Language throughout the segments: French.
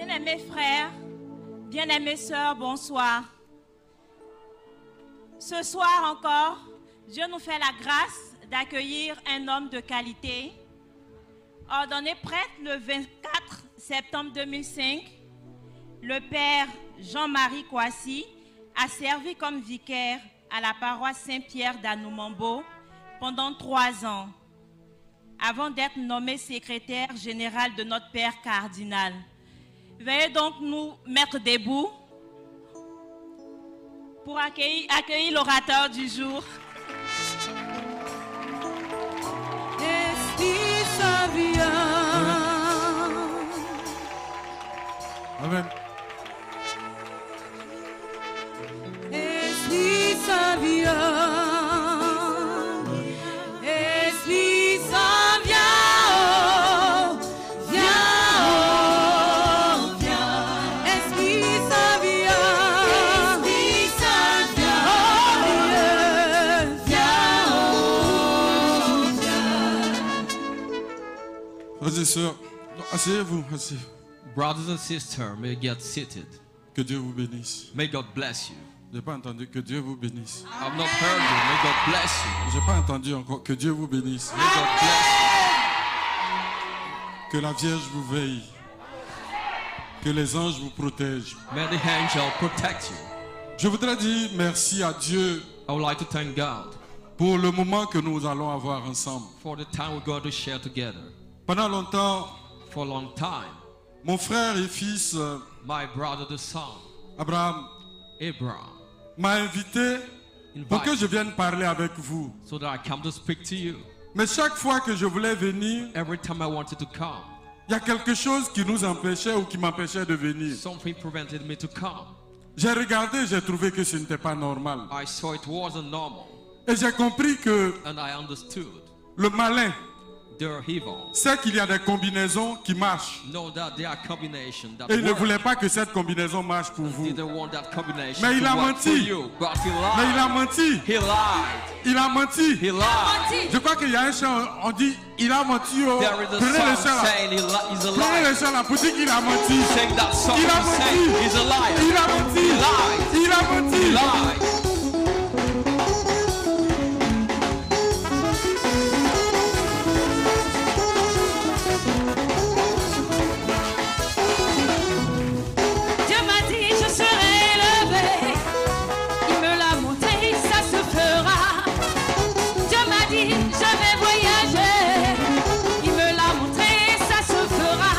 Bien-aimés frères, bien-aimées sœurs, bonsoir. Ce soir encore, Dieu nous fait la grâce d'accueillir un homme de qualité. Ordonné prêtre le 24 septembre 2005, le père Jean-Marie Kouassi a servi comme vicaire à la paroisse Saint-Pierre d'Anoumambo pendant 3 ans, avant d'être nommé secrétaire général de notre père cardinal. Veuillez donc nous mettre debout pour accueillir l'orateur du jour. Amen. Frères et sœurs, asseyez-vous, asseyez-vous. Brothers and sisters, may you get seated. Que Dieu vous bénisse. May God bless you. Je n'ai pas entendu que Dieu vous bénisse. I've not heard you. May God bless you. Je n'ai pas entendu encore que Dieu vous bénisse. May God bless Que la Vierge vous veille. Que les anges vous protègent. you. May the angel protect you. Je voudrais dire merci à Dieu I would like to thank God pour le moment que nous allons avoir ensemble. for the time we're going to share together. Pendant longtemps, For a long time, mon frère et fils my brother, the son, Abraham, Abraham, m'a invité pour que invited je vienne parler avec vous. so that I come to speak to you. Mais chaque fois que je voulais venir, Every time I wanted to come, il y a quelque chose qui nous empêchait ou qui m'empêchait de venir. something prevented me to come. J'ai regardé, j'ai trouvé que ce n'était pas normal. I saw it wasn't normal, Et j'ai compris que and I understood le malin they're evil. sait qu'il y a des combinaisons qui marchent. Know that there are combinations that Et il ne work. voulait pas que cette combinaison marche pour vous. Didn't want that combination Mais il a to work for menti. you, but he Mais il lied. a menti. He lied. Il a menti. He lied. Je crois qu'il y a un chant, on dit, il a menti. Oh. There is a Prenez le song chant là. saying he's a Prenez liar. le chant là pour dire qu'il a menti. Sing that song Il a and say menti. he's a liar. Il a menti. He lied. Il a menti. He lied. Dieu m'a dit je serai élevé, il me l'a montré, ça se fera. Dieu m'a dit je vais voyager, il me l'a montré, ça se fera.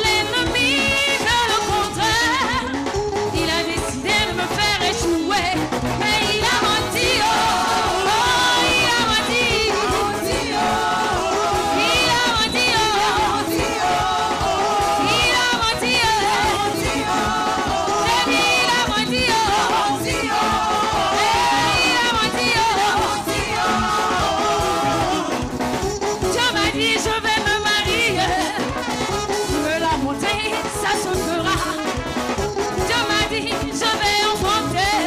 L'ennemi veut le contraire, il a décidé de me faire échouer, mais il a menti, oh, oh, il a menti, il a menti, oh, il a menti, oh, il a menti, Dieu m'a dit je vais me marier, il me l'a montré, ça se fera. Dieu m'a dit je vais enfanter,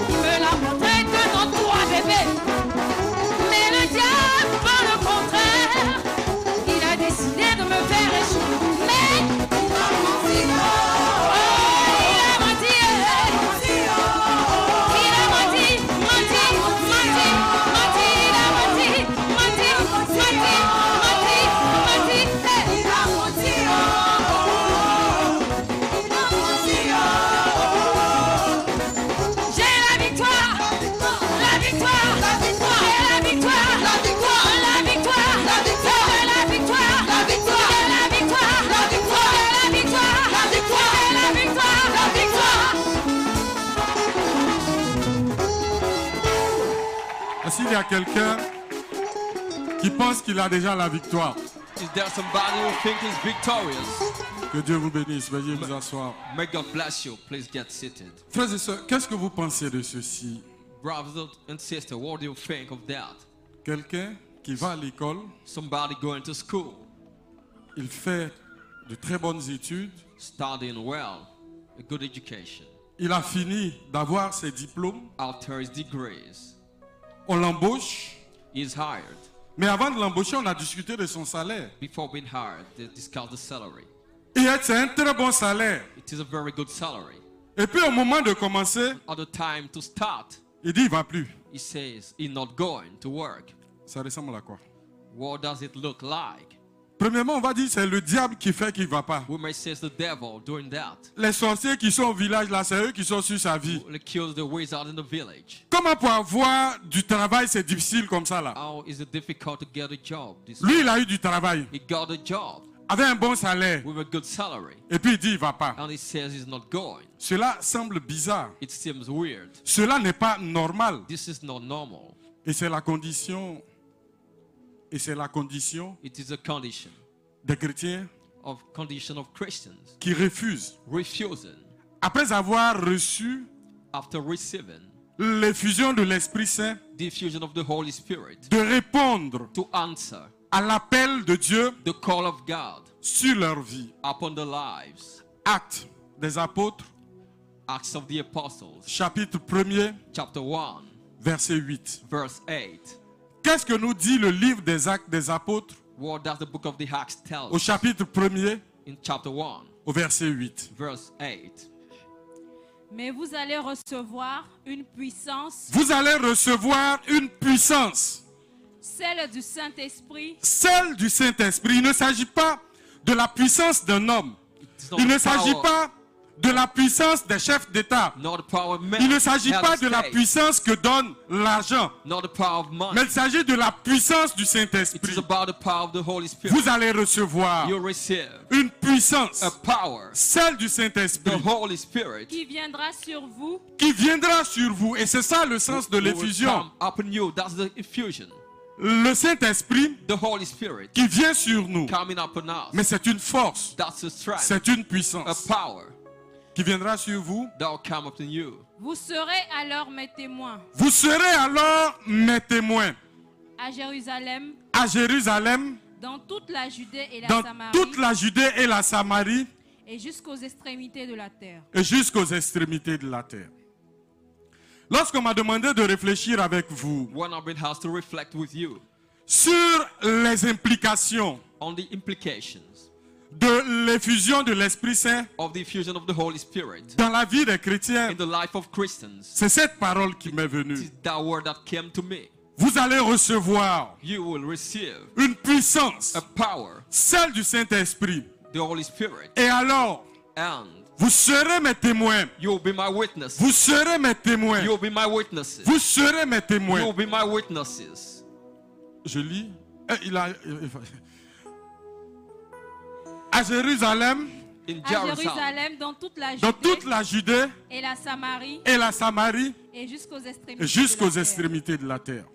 il me l'a montré que dans 3 bébés. Mais le diable veut le contraire, il a décidé de me faire échouer. Mais il a menti, oh, il a menti, il a menti, menti, menti, menti, il a menti, menti, menti, menti, menti, il a menti, oh, il a menti, oh. J'ai la victoire, la victoire, la victoire, la victoire, la victoire, la victoire, la victoire, la victoire, la victoire, la victoire, la victoire, la victoire, la victoire, la victoire, la victoire. S'il y a quelqu'un qui pense qu'il a déjà la victoire, Is there somebody who thinks he's victorious? que Dieu vous bénisse. Veuillez vous asseoir. May God bless you. Please get seated. Frères et sœurs, qu'est-ce que vous pensez de ceci? Brothers and sisters, what do you think of that? Quelqu'un qui va à l'école, Somebody going to school, il fait de très bonnes études, studying well, a good education. il a fini d'avoir ses diplômes, After his degrees, on l'embauche, he's hired. mais avant de l'embaucher, on a discuté de son salaire. Before being hired, they discuss the salary. Et c'est un très bon salaire. It is a very good salary. Et puis au moment de commencer, At the time to start, il dit il ne va plus. he says he's not going to work. Ça ressemble à quoi? What does it look like? Premièrement, on va dire c'est le diable qui fait qu'il ne va pas. We may say it's the devil doing that. Les sorciers qui sont au village là, c'est eux qui sont sur sa vie. Who kills the wizard in the village. Comment pour avoir du travail, c'est difficile comme ça là? How is it difficult to get a job? Lui, il a eu du travail, He got a job avec un bon salaire. with a good salary, Et puis il dit il ne va pas. and he says he's not going. Cela semble bizarre. It seems weird. Cela n'est pas normal. This is not normal. Et c'est la condition. Et c'est la condition It is a condition des chrétiens of Christians qui refusent, refusing après avoir reçu after receiving l'effusion de l'Esprit Saint, the effusion of the Holy Spirit de répondre to answer à l'appel de Dieu the call of God sur leur vie. upon the lives. Actes des apôtres, Acts of the Apostles, chapitre 1er, chapter 1, verset 8. verse 8. Qu'est-ce que nous dit le livre des Actes des apôtres What does the book of the Acts tell au us? chapitre 1er, In chapter 1, au verset 8? verse 8. Mais vous allez recevoir une puissance, Vous allez recevoir une puissance, celle du Saint-Esprit, celle du Saint-Esprit. Il ne s'agit pas de la puissance d'un homme. It's not Il ne the s'agit power- pas de la puissance des chefs d'État. not the power of man, Il ne s'agit head pas of de la state, puissance que donne l'argent. not the power of money. Mais il s'agit de la puissance du It is Saint-Esprit. about the power of the Holy Spirit. Vous allez recevoir You receive une puissance, a power, celle du the Saint-Esprit, Holy Spirit, qui viendra sur vous qui viendra sur vous. Et c'est ça le sens de who will l'effusion. come upon you. That's the effusion. Le Saint-Esprit The Holy Spirit qui vient sur nous. coming upon us. Mais c'est une force, That's a strength, c'est une a puissance power qui viendra sur vous. that will come upon you. Vous serez alors mes témoins Vous serez alors mes témoins à Jérusalem, à Jérusalem, dans toute la Judée et la dans Samarie, toute la Judée et la Samarie et jusqu'aux extrémités de la terre. et jusqu'aux extrémités de la terre. Lorsqu'on m'a demandé de réfléchir avec vous When I've been asked to reflect with you sur les implications on the implications de l'effusion de l'Esprit Saint of the effusion of the Holy Spirit dans la vie des chrétiens, in the life of Christians, c'est cette parole qui m'est it venue. is that word that came to me. Vous allez recevoir You will receive une puissance, a power, celle du Saint-Esprit. the Holy Spirit, Et alors, and vous serez mes témoins. you will be my witness. Vous serez mes témoins. You will be my witnesses. Vous serez mes You témoins. will be my witnesses. Je lis. À Jérusalem, In À Jerusalem, Jérusalem, dans toute la dans Judée toute la Judée et la Samarie, et la Samarie, et jusqu'aux extrémités, et jusqu'aux de la terre. extrémités de la terre.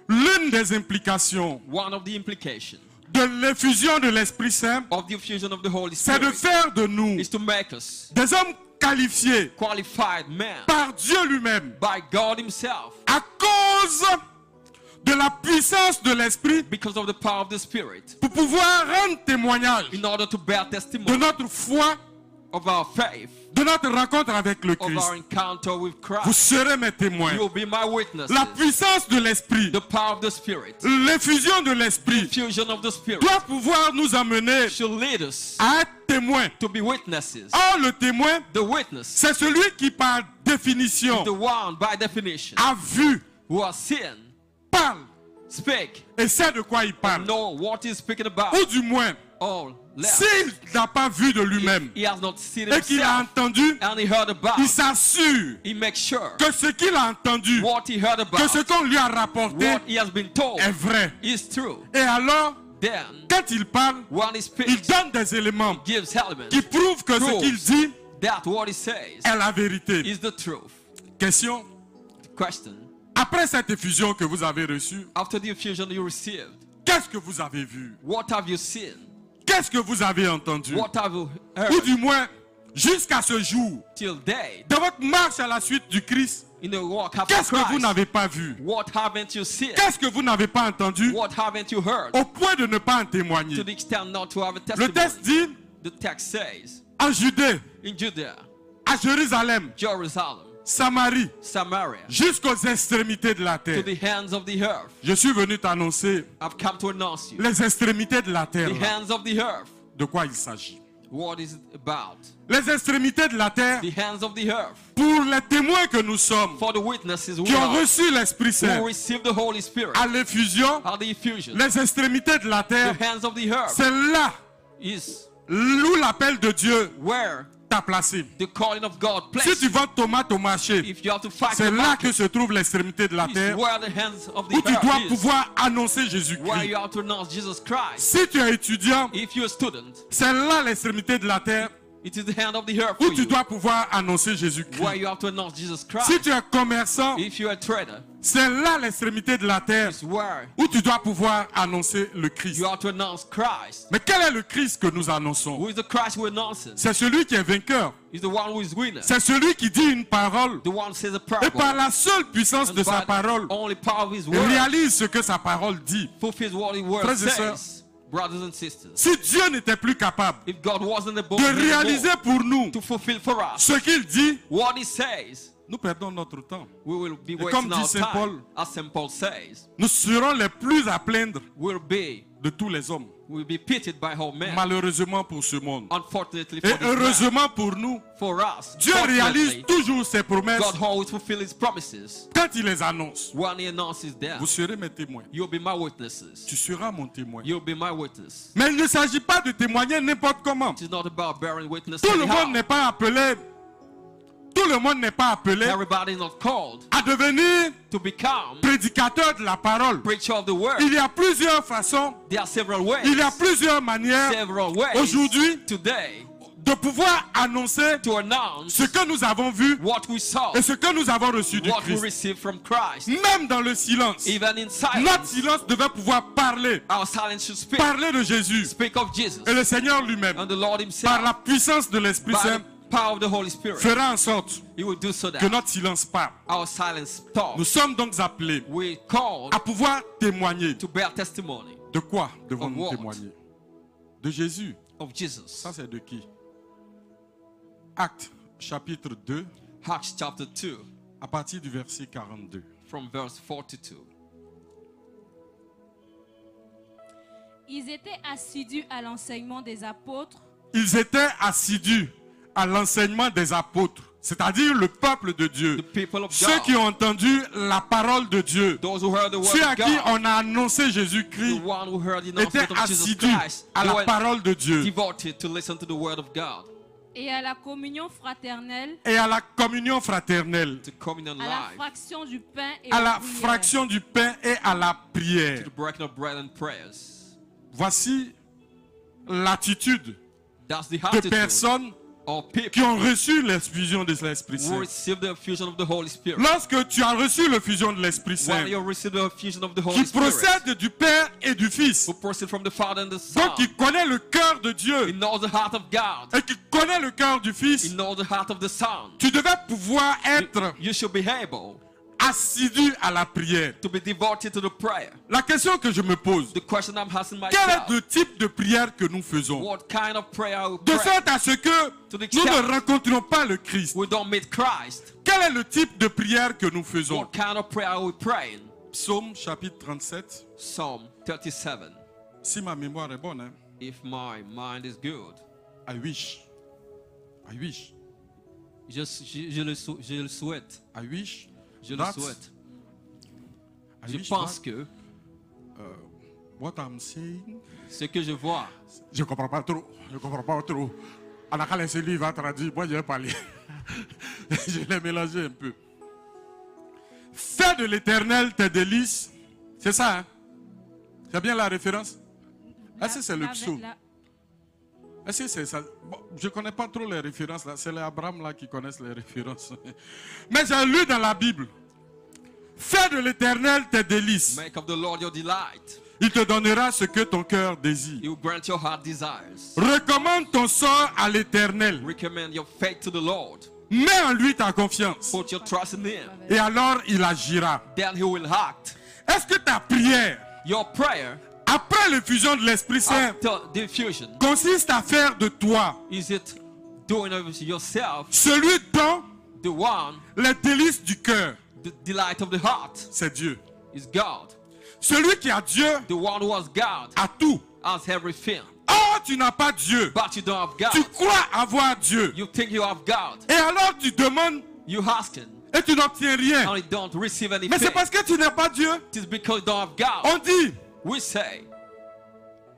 L'une des implications one of the implications de l'effusion de l'Esprit Saint, of the effusion of the Holy c'est de Spirit faire de nous is to make us des hommes qualifiés qualified men par Dieu lui-même by God Himself à cause de la puissance de l'Esprit because of the power of the Spirit, pour pouvoir rendre témoignage in order to bear de testimony notre foi, of our faith, de notre rencontre avec le of Christ. our encounter with Vous Christ. serez mes témoins. You will be my witnesses. La puissance de l'Esprit, The power of the Spirit, l'effusion de l'Esprit fusion of the Spirit doit pouvoir nous amener should lead us à être témoins. to be witnesses. Or, le témoin, The witness c'est celui qui, par définition, is the one by definition a vu, who has seen, parle speak, et sait de quoi il parle. know what he's speaking about. Ou du moins, All left. s'il n'a pas vu de lui-même He has not seen et qu'il a himself entendu, and he heard about. il s'assure He makes sure que ce qu'il a entendu, what he heard que ce about, qu'on lui a rapporté what he has been told est vrai. is true. Et alors, Then, quand il parle, when he il speaks, donne des éléments gives elements qui prouvent que ce qu'il dit that what he says est la vérité. is the truth. Question. The question, Après cette effusion que vous avez reçue, after the effusion you received, qu'est-ce que vous avez vu? what have you seen? Qu'est-ce que vous avez entendu? What have you Ou heard du moins, jusqu'à ce jour, till day dans votre marche à la suite du Christ, in the walk after qu'est-ce que vous Christ? n'avez pas vu? What haven't you seen? Qu'est-ce que vous n'avez pas entendu What haven't you heard? au point de ne pas en To témoigner? the extent not to have a Le testimony. texte dit, The text says, en Judée, in Judea, à Jérusalem, Jerusalem, Samarie, Samaria, jusqu'aux extrémités de la to terre. the hands of the earth. Je suis venu t'annoncer I've come to announce you. les extrémités de la terre. The là. hands of the earth. De quoi il s'agit? What is it about? Les extrémités de la terre, The hands of the earth. pour les témoins que nous sommes, For the witnesses qui ont who reçu l'Esprit Saint who received the Holy Spirit. à l'effusion, At the effusion. les extrémités de la terre, The hands of the earth c'est là is où l'appel de Dieu where t'a placé. the calling of God Si placed. tu vends tomates au marché, If you have to fight c'est the là que market, se trouve l'extrémité de la it's terre, where the hands of the où tu earth dois is. pouvoir annoncer Where Jésus-Christ. you have to announce Jesus Christ. Si tu es étudiant, If you're a student, c'est là l'extrémité de la terre it is the hand of the earth où for tu you. dois pouvoir annoncer Where Jésus-Christ. you have to announce Jesus Christ. Si tu es commerçant, If you're a trader, c'est là l'extrémité de la terre it's where où tu dois pouvoir annoncer le Christ. you have to announce Christ. Mais quel est le Christ que nous annonçons? Who is the Christ we're announcing? C'est celui qui est vainqueur. He's the one who is winner. C'est celui qui dit une parole The one who says a et par parable. la seule puissance And de sa by the parole, only power of his il word réalise ce que sa parole dit. fulfills what his word Frères et sœurs, says. Brothers and sisters, si Dieu n'était plus capable if God wasn't able de réaliser pour nous to fulfill for us ce qu'il dit, what he says, nous perdons notre temps. we will be comme wasting dit our Saint Paul, time. As Saint Paul says, Nous serons les plus à plaindre de tous les hommes. we'll be pitied by all men. Malheureusement pour ce monde. Unfortunately Et for this man, heureusement pour nous, for us, Dieu réalise fortunately, toujours ses promesses God always fulfills his promises. quand il les annonce. When he announces them, Vous serez mes témoins. you'll be my witnesses. Tu seras mon témoin. You'll be my witness. Mais il ne s'agit pas de témoigner n'importe comment. It is not about bearing witness Tout le anyhow. monde n'est pas appelé. Tout le monde n'est pas appelé Everybody is not called à devenir to become prédicateur de la parole. preacher of the word. Il y a plusieurs façons, There are several ways. il y a plusieurs manières Several ways aujourd'hui today de pouvoir annoncer to announce ce que nous avons vu what we saw, et ce que nous avons reçu du what we Christ. received from Christ. Même dans le silence, Even in notre silence, silence devait pouvoir parler, our silence should speak. parler de Jésus Speak of Jesus. et le Seigneur lui-même, And the Lord par himself, la puissance de l'Esprit by Saint, the power of the Holy Spirit, fera en sorte he will do so que that notre silence parle. our silence talks. Nous sommes donc appelés We called à pouvoir témoigner. to bear testimony De quoi Of devons-nous what? témoigner? De Jésus. of Jesus. Ça, c'est de qui? Actes, chapitre 2, Acts chapter 2 à partir du verset 42. from verse 42. Ils étaient assidus à l'enseignement des apôtres Ils étaient assidus à l'enseignement des apôtres, c'est-à-dire le peuple de Dieu. The people of Ceux qui God, ont entendu la parole de Dieu, those who heard the word ceux à of qui God, on a annoncé the Jésus-Christ, one who heard the étaient announcement of Jesus assidus Christ, à they la were parole de Dieu devoted to listen to the word of God, et à la communion fraternelle, et à la communion fraternelle, to communion à la life, fraction du pain et à aux la prières. fraction du pain et à la prière. to the breaking of bread and prayers. Voici l'attitude That's the de attitude personnes of qui people ont reçu l'infusion de l'Esprit who Saint. receive the fusion of the Holy Spirit. Lorsque tu as reçu l'infusion de l'Esprit Saint, When you receive the fusion of the qui Holy Spirit, procède du Père et du Fils, who proceed from the Father and the Son, donc qui connaît le cœur de he Dieu knows the heart of God, et qui connaît le cœur du he Fils, knows the heart of the Son. tu devais pouvoir être You should be able assidu à la prière. to be devoted to the prayer. La question que je me pose, The question I'm asking quel est myself, le type de prière que nous faisons? what kind of prayer we De pray? sorte à ce que To the nous extent ne rencontrons pas le Christ. we don't meet Christ. Quel est le type de prière que nous faisons? What kind of prayer are we praying? Psaume chapitre 37. Psalm 37. Si ma mémoire est bonne, hein? If my mind is good. I wish. I wish. Je le souhaite. I wish. Je le that- souhaite. I Je wish pense that, que what I'm saying. ce que je vois, Je comprends pas trop. Je comprends pas trop. On a qu'à laisser lui, il va traduire. Moi, je vais parler. Je l'ai mélangé un peu. Fais de l'Éternel tes délices. C'est ça, hein? C'est bien la référence? Est-ce que c'est le psaume? Est-ce que c'est ça? Bon, je ne connais pas trop les références là. C'est les Abraham là qui connaissent les références. Mais j'ai lu dans la Bible. Fais de l'Éternel tes délices. make of the Lord your delight. Il te donnera ce que ton cœur désire. He will grant your heart desires. Recommande ton sort à l'Éternel. Recommend your faith to the Lord. Mets en lui ta confiance. Put your trust in Him. Et alors il agira. Then He will act. Est-ce que ta prière, Your prayer après l'effusion de l'Esprit Saint, after the fusion, consiste à faire de toi is it doing of yourself celui dont the one, les délices du cœur, the delight of the heart c'est Dieu. is God. Celui qui a Dieu The one who has God a tout. has everything. Or Or, tu n'as pas Dieu. but you don't have God. Tu crois avoir Dieu. You think you have God. Et alors, tu demandes You asking et tu n'obtiens rien. and you don't receive anything. Mais c'est parce que tu n'as pas Dieu. It is because you don't have God. On dit, We say,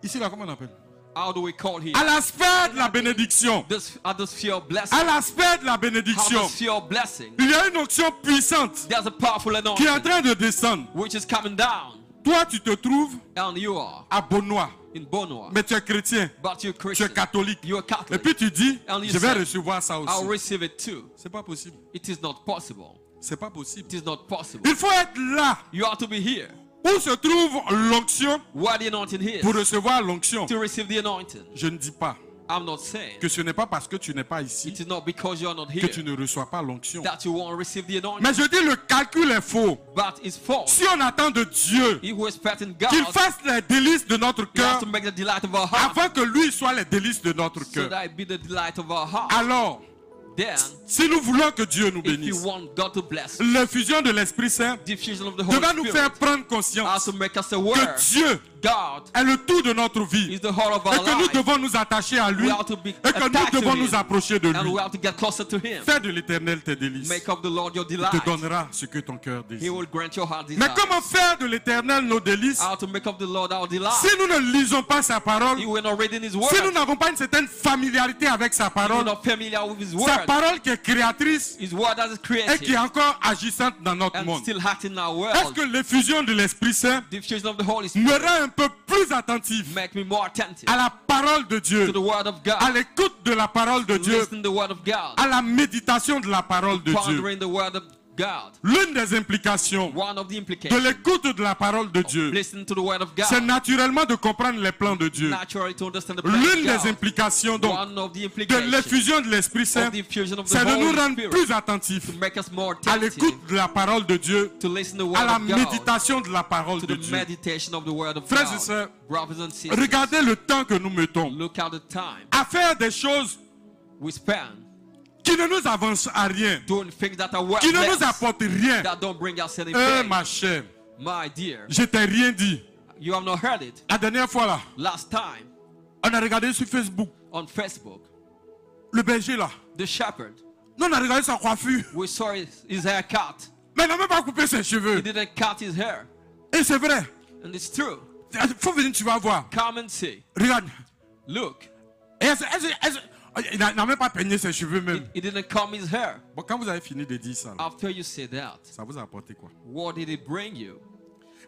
ici là, comment on appelle? how do we call here? À l'aspect de la bénédiction. This atmosphere of blessing. À l'aspect de la bénédiction. Atmosphere of blessing. Il y a une onction puissante There's a powerful qui anointing est en train de descendre. which is coming down. Toi, tu te trouves And you are à Beaunois, in Bonoa. mais tu es chrétien, But you're tu es Christian. catholique. You're Et Catholic. puis tu dis, And you je vais say, recevoir ça I'll aussi. receive it too. C'est pas possible. It is not possible. C'est pas possible. It is not possible. Il faut être là You have to be here. où se trouve l'onction Where the anointing is. pour recevoir l'onction. To receive the anointing. Je ne dis pas I'm not saying que ce n'est pas parce que tu n'es pas ici it is not because you are not que here tu ne reçois pas l'onction. that you won't receive the anointing. Mais je dis le calcul est faux. But it's false. Si on attend de Dieu He who is expecting qu'il God, fasse les délices de notre he has cœur to make the delight of our heart. avant que lui soit les délices de notre So cœur. that it be the delight of our heart. Alors, Then, si nous voulons que Dieu nous if you bénisse, want God to bless, l'infusion de l'Esprit Saint diffusion of the Holy devra nous faire Spirit prendre has conscience to make us aware que Dieu God est le tout de notre vie is the whole of et our que nous life. devons nous attacher à lui We have to be et que nous attached to devons him. nous approcher de And lui. we have to get closer to Him. Fais de l'Éternel tes délices. Make of the Lord your Il delight. te donnera ce que ton cœur He désire. will grant your heart Mais desire. comment faire de l'Éternel nos délices How to make of the Lord our delight. si nous ne lisons pas sa parole, If we're not reading His word, si nous n'avons pas une certaine familiarité avec sa if we're parole, not familiar with His sa word, parole qui est créatrice His word that is et qui created est encore agissante dans notre and monde? still acting in our Est-ce world, que l'effusion de l'Esprit Saint diffusion of the Holy me Spirit rend un peu plus attentif make me more attentive à la parole de Dieu, to the word of à God, l'écoute de la parole de Dieu, listening to the word of God, à la méditation de la parole de Dieu? pondering the word of God. L'une des implications One of the de implications, l'écoute de la parole de Dieu, listening to the word of c'est God, naturellement de comprendre les plans de Dieu. naturally to understand the plan L'une of des God. implications donc One of the de implications l'effusion de l'Esprit Saint, of the infusion of the c'est de nous Holy rendre Spirit plus attentifs to make us more à attentive l'écoute de la parole de Dieu, to listen to the à word la of God, méditation de la parole to de the Dieu. meditation of the word of Frères et God. sœurs, Brothers and sisters, regardez le temps que nous mettons look at the time à faire des choses we spend qui ne nous avancent à rien, doing things that are qui ne worthless, nous apportent rien. that don't bring us anything. Ma chère, My dear, je t'ai rien dit. you have not heard it. La dernière fois là, Last time on a regardé sur Facebook on Facebook, le berger là. the shepherd, Nous on a regardé sa coiffure, we saw his hair cut. mais il n'a même pas coupé ses He cheveux. didn't cut his hair. Et c'est vrai. And it's true. Il faut venir, tu vas voir. Come and see. Regarde. Look, Et il n'a même pas peigné ses cheveux même. he didn't comb his hair. Bon, quand vous avez fini de dire ça, là, After you say that, ça vous a apporté quoi? what did it bring you?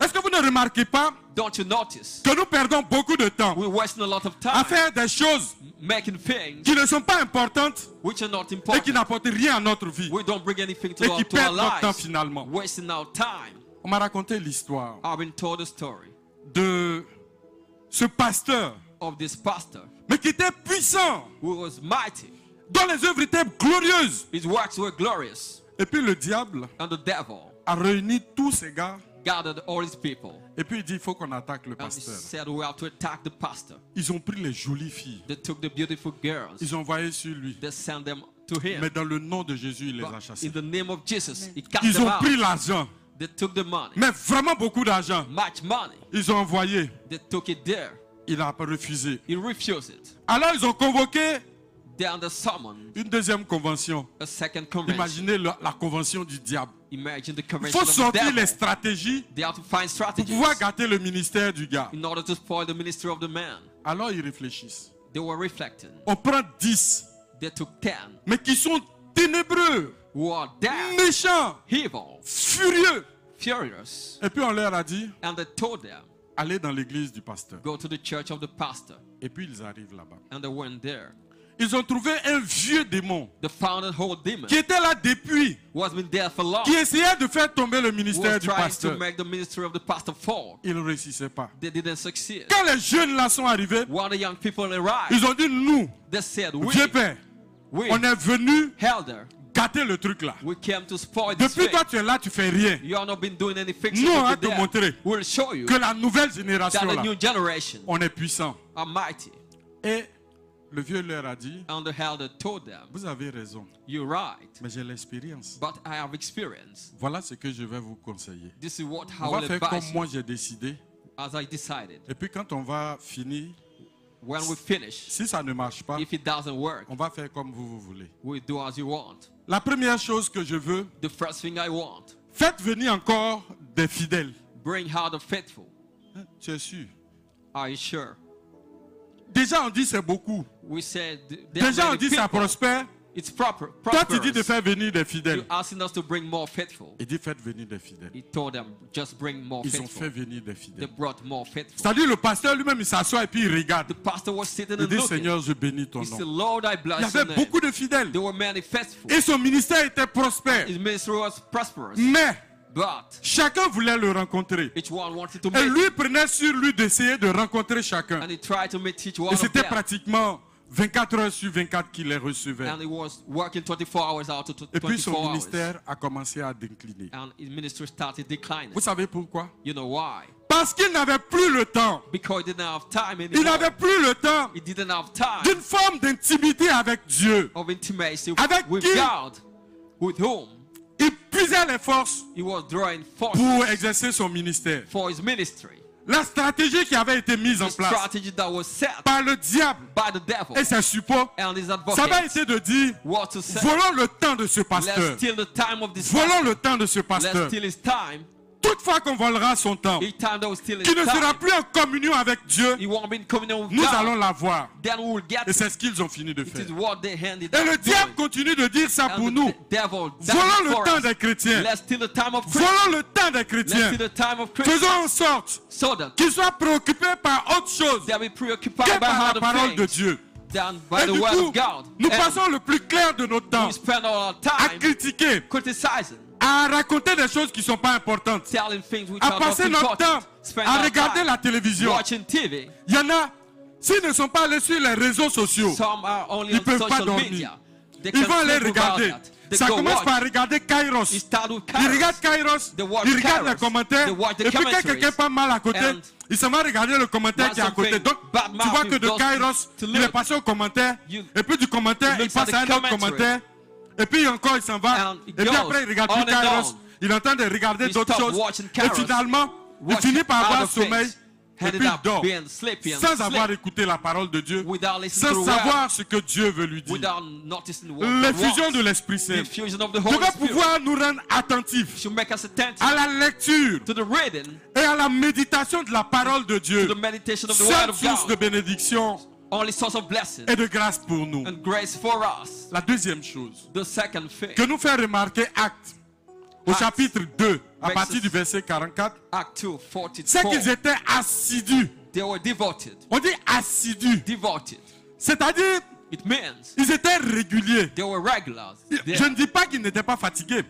Est-ce que vous ne remarquez pas Don't you notice? que nous perdons beaucoup de temps We're wasting a lot of à time faire des choses making things qui ne sont pas importantes which are not et qui important. n'apportent rien à notre vie We don't bring anything to et our, qui to our perdent notre temps lives. finalement? Wasting our time. On m'a raconté l'histoire I've been told a story de ce pasteur, of this pastor mais qui était puissant, who was mighty. dont les œuvres étaient glorieuses. His works were glorious. Et puis le diable And the devil a réuni tous ces gars gathered all his people. et puis il dit il faut qu'on attaque le And he pasteur. said we have to attack the pastor. Ils ont pris les jolies filles, They took the beautiful girls. ils ont envoyé sur lui. They sent them to him. Mais dans le nom de Jésus, il les a But chassés. in the name of Jesus, he cast Ils them ont out. pris l'argent, They took the money. mais vraiment beaucoup d'argent. Much money. Ils ont envoyé, They took it there. il a refusé. He refused it. Alors ils ont convoqué Then they summoned une deuxième convention. a second convention. Imaginez la convention du diable. Imagine the Il convention faut of the sortir devil. les stratégies They have to find pour strategies pouvoir gâter le ministère du gars. in order to spoil the ministry of the man. Alors ils réfléchissent. They were reflecting. On prend 10, They took 10 mais qui sont ténébreux, who are dead, méchants, evil, furieux. furious, Et puis on leur a dit, and they told them, allez dans l'église du pasteur. go to the church of the pastor. Et puis ils arrivent là-bas. And they went there. Ils ont trouvé un vieux démon They found a whole demon qui était là depuis, who has been there for long, qui essayait de faire tomber le who ministère was du trying to pasteur. make the ministry of the pastor fall. Il ne réussissait pas. They didn't succeed. Quand les jeunes là sont arrivés, When the young people arrived, ils ont dit, nous, they said, vieux père, we, on est venu elder, gâter le truc là. we came to spoil this Depuis thing. toi tu es là, tu fais rien. You have not been doing anything. Nous, on va to te them. montrer We'll show you que la nouvelle that génération the là, new generation on est puissant. are mighty. Et le vieux leur a dit, And the elder told them, vous avez raison, you're right, mais j'ai l'expérience. but I have experience. Voilà ce que je vais vous conseiller. This is what On I va will faire comme advise you, moi j'ai décidé. as I decided. Et puis quand on va finir, When we finish, Si ça ne marche pas, if it doesn't work, on va faire comme vous voulez. we do as you want. La première chose que je veux, The first thing I want, faites venir encore des fidèles. bring out the faithful. Hein, tu es sûr? Are you sure? Déjà, on dit c'est beaucoup. We said there are Déjà, on many dit ça people. prospère. It's proper. Toi, tu dis de Prosperous. faire venir des fidèles. You're asking us to bring more faithful. Il dit faites venir des fidèles. He told them, just bring more Ils ont fait faithful. venir des They fidèles. brought more faithful. C'est-à-dire le pasteur lui-même, il s'assoit et puis il regarde. The pastor was sitting Il and dit looking. Seigneur, je bénis ton He said, nom. Lord, I Il y bless your avait name. beaucoup de fidèles. There were many faithful. Et son ministère était prospère. His ministry was prosperous. Mais But chacun voulait le rencontrer. each one wanted to Et meet. lui prenait sur lui d'essayer de rencontrer chacun. And he tried to meet each one Et of c'était them. pratiquement 24 heures sur 24 qu'il les recevait. And he was working 24 hours out of Et puis son 24 hours. ministère a commencé à décliner. And his ministry started declining. Vous savez pourquoi? You know why? Parce qu'il n'avait plus le temps. Because he didn't have time Il anymore. n'avait plus le temps He didn't have time d'une forme d'intimité avec Dieu. of intimacy Avec with qui? God, with whom Il puisait les forces he was drawing force pour exercer son ministère. for his ministry. La stratégie qui avait été mise en The place strategy that was set par le diable by the devil et ses supports, and his ça avait advocates été de dire was to say, volons le temps de ce let's pasteur. steal the time of this Volons pastor. le temps de ce Let's pasteur. steal his time. Toutefois qu'on volera son temps, Each time that we steal his qui ne sera time, plus en communion avec Dieu, he won't be in communion with nous God. allons l'avoir. Then we will get Et it. c'est ce qu'ils ont fini de It faire. is what they handed Et out le diable doing. continue de dire ça pour And nous. the devil Volons died le for temps us. des chrétiens. Let's steal the time of Christians. Volons le temps des Let's chrétiens. steal the time of Christians. Faisons en sorte So that qu'ils soient préoccupés par autre chose they will be que preoccupied by par la other parole de things Dieu. than by Et the du word coup, of God. nous And passons le plus clair de notre temps we spend all our à time critiquer, criticizing, à raconter des choses qui ne sont pas importantes, telling things which à are not passer notre temps important. Spend à our regarder time la télévision. watching TV. Il y en a, s'ils ne sont pas allés sur les réseaux sociaux, Some are only ils on peuvent pas social dormir. media. They ils can vont aller sleep without regarder. that. They Ça go commence watch. par regarder Kairos. It start with Ils regardent Kairos. Kairos, They watch ils regardent les Kairos. commentaires, They watch the et puis quand commentaries. quelqu'un parle mal à côté, And il s'en va regarder le commentaire when qui est à côté. something Donc, bad tu vois mouth que de goes Kairos, to il est look. passé au commentaire, You- et puis du commentaire, He il looks at passe the à un autre commentary. commentaire, et puis encore il s'en va, And et it puis goes après il regarde on plus and Kairos, on. il est en train de regarder He d'autres stopped choses, watching et Kairos, finalement, il watching finit par avoir other sommeil, things, et ended puis il up dort, being sleepy and sans avoir sleep, écouté la parole de Dieu, without listening sans to the word, savoir ce que Dieu veut lui dire. without noticing what L'effusion God de wants. l'Esprit The Saint infusion of the devrait Holy Spirit pouvoir nous rendre attentifs should make us attentive à la lecture to the reading, et à la méditation de la parole de Dieu. to the meditation of the word Seule of source de God, bénédiction only source of blessing et de grâce pour nous. and grace for us. La deuxième chose The second thing, que nous fait remarquer Actes, au Acts. chapitre 2, à Verses. partir du verset 44, Act 2, c'est 44, qu'ils étaient assidus. they were devoted. On dit assidus, Devoted. c'est-à-dire It means ils étaient réguliers. they were regulars. They- Je ne dis pas qu'ils n'étaient pas fatigués,